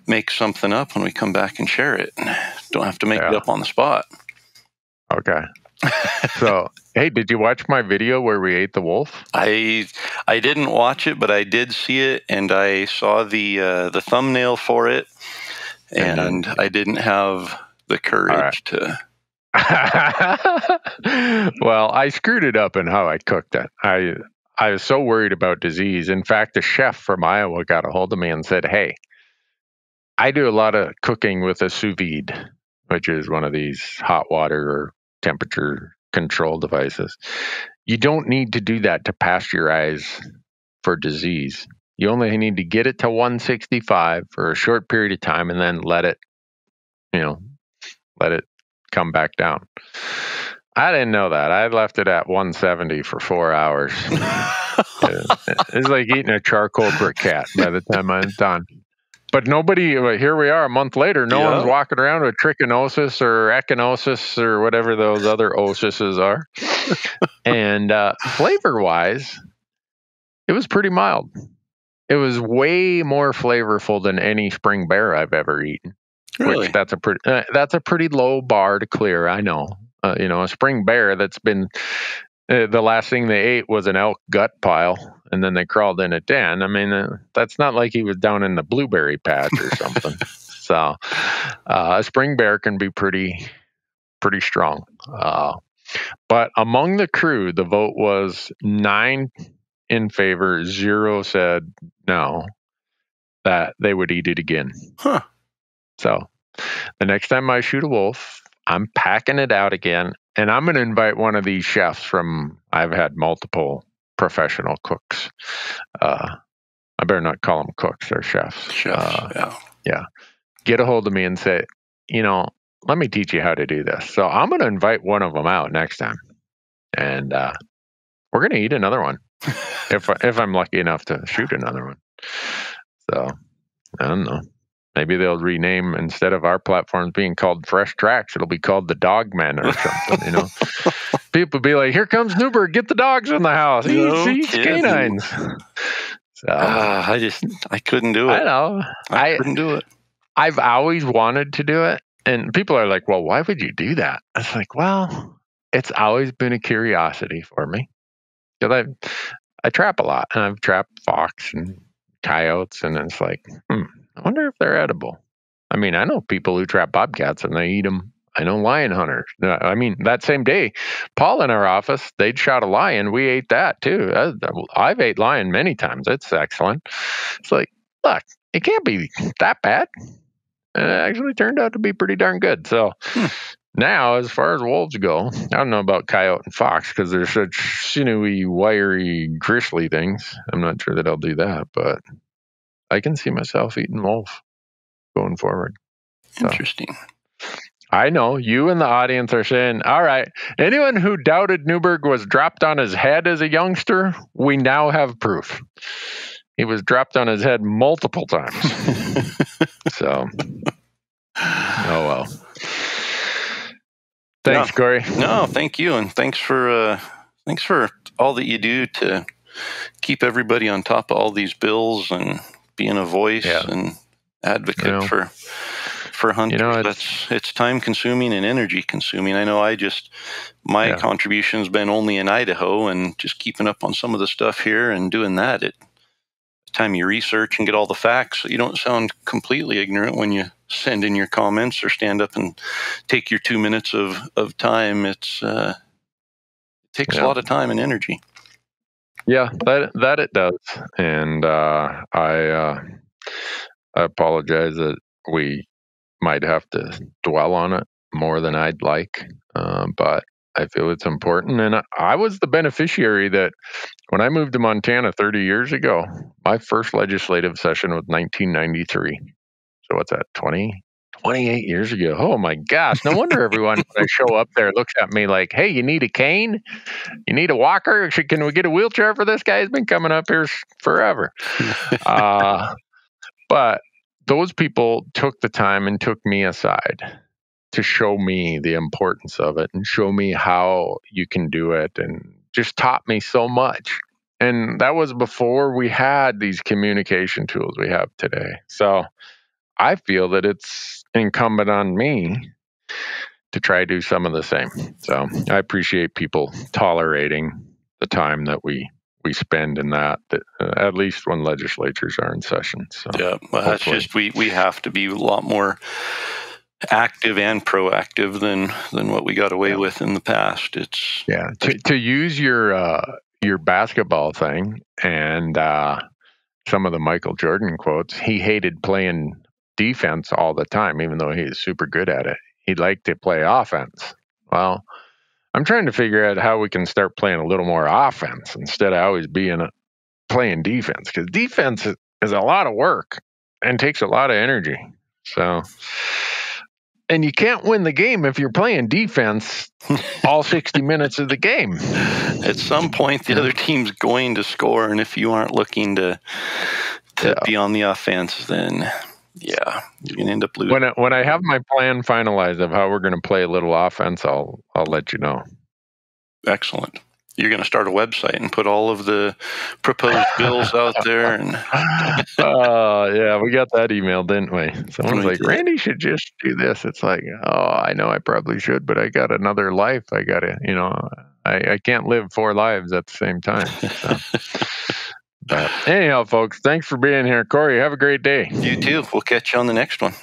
make something up when we come back and share it. Don't have to make it up on the spot. Okay. So, hey, did you watch my video where we ate the wolf? I didn't watch it, but I did see it, and I saw the thumbnail for it, and I didn't have the courage to. Well, I screwed it up in how I cooked it. I was so worried about disease. In fact, a chef from Iowa got a hold of me and said, "Hey, I do a lot of cooking with a sous vide, which is one of these hot water or temperature control devices. You don't need to do that to pasteurize for disease. You only need to get it to 165 for a short period of time and then let it come back down." I didn't know that. I left it at 170 for 4 hours. It's like eating a charcoal briquette by the time I'm done. But here we are a month later, no one's walking around with trichinosis or echinosis or whatever those other osises are. And flavor-wise, it was pretty mild. It was way more flavorful than any spring bear I've ever eaten. Really? Which that's a pretty low bar to clear, I know. A spring bear that's been the last thing they ate was an elk gut pile, and then they crawled in a den. I mean, that's not like he was down in the blueberry patch or something. So, a spring bear can be pretty strong. But among the crew, the vote was 9 in favor, 0 said no, that they would eat it again. Huh. So, the next time I shoot a wolf, I'm packing it out again, and I'm going to invite one of these chefs I've had multiple professional cooks. I better not call them cooks, they're chefs. Yeah. Get a hold of me and say, let me teach you how to do this. So I'm going to invite one of them out next time, and we're going to eat another one if I'm lucky enough to shoot another one. So I don't know. Maybe they'll rename, instead of our platforms being called Fresh Tracks, it'll be called the Dogmen or something, People be like, "Here comes Newberg, get the dogs in the house. Eat canines." So, I couldn't do it. I know. I couldn't do it. I've always wanted to do it. And people are like, "Well, why would you do that?" I was like, well, it's always been a curiosity for me. Because I trap a lot, and I've trapped fox and coyotes, and it's like, I wonder if they're edible. I mean, I know people who trap bobcats and they eat them. I know lion hunters. I mean, that same day, Paul in our office, they'd shot a lion. We ate that too. I've ate lion many times. It's excellent. It's like, look, it can't be that bad. And it actually turned out to be pretty darn good. So now, as far as wolves go, I don't know about coyote and fox because they're such sinewy, wiry, gristly things. I'm not sure that I'll do that, but I can see myself eating wolf going forward. Interesting. I know you and the audience are saying, all right, anyone who doubted Newberg was dropped on his head as a youngster, we now have proof. He was dropped on his head multiple times. So, oh well. Thanks, Corey. No, thank you, and thanks for all that you do to keep everybody on top of all these bills and being a voice and advocate for hunters. It's time consuming and energy consuming. I know my contribution's been only in Idaho and just keeping up on some of the stuff here and doing that. At the time you research and get all the facts, so you don't sound completely ignorant when you send in your comments or stand up and take your 2 minutes of time. It takes a lot of time and energy. Yeah, that it does. And I apologize that we might have to dwell on it more than I'd like, but I feel it's important. And I was the beneficiary that when I moved to Montana 30 years ago, my first legislative session was 1993. So what's that, 28 years ago? Oh my gosh. No wonder everyone when I show up there looks at me like, hey, you need a cane? You need a walker? Can we get a wheelchair for this guy? He's been coming up here forever. But those people took the time and took me aside to show me the importance of it and show me how you can do it and just taught me so much. And that was before we had these communication tools we have today. So I feel that it's incumbent on me to try to do some of the same. So I appreciate people tolerating the time that we spend in that at least when legislatures are in session. So yeah, well, that's just we have to be a lot more active and proactive than what we got away with in the past. It's to use your basketball thing and some of the Michael Jordan quotes. He hated playing defense all the time, even though he's super good at it. He'd like to play offense. Well, I'm trying to figure out how we can start playing a little more offense instead of always playing defense, because defense is a lot of work and takes a lot of energy. So, and you can't win the game if you're playing defense all 60 minutes of the game. At some point, the other team's going to score, and if you aren't looking to be on the offense, then yeah, you can end up losing. When I have my plan finalized of how we're going to play a little offense, I'll let you know. Excellent. You're going to start a website and put all of the proposed bills out there. And yeah, we got that email, didn't we? Someone's like, Randy should just do this. It's like, oh, I know I probably should, but I got another life. I got to, I can't live 4 lives at the same time. So. But anyhow, folks, thanks for being here. Corey, have a great day. You too. We'll catch you on the next one.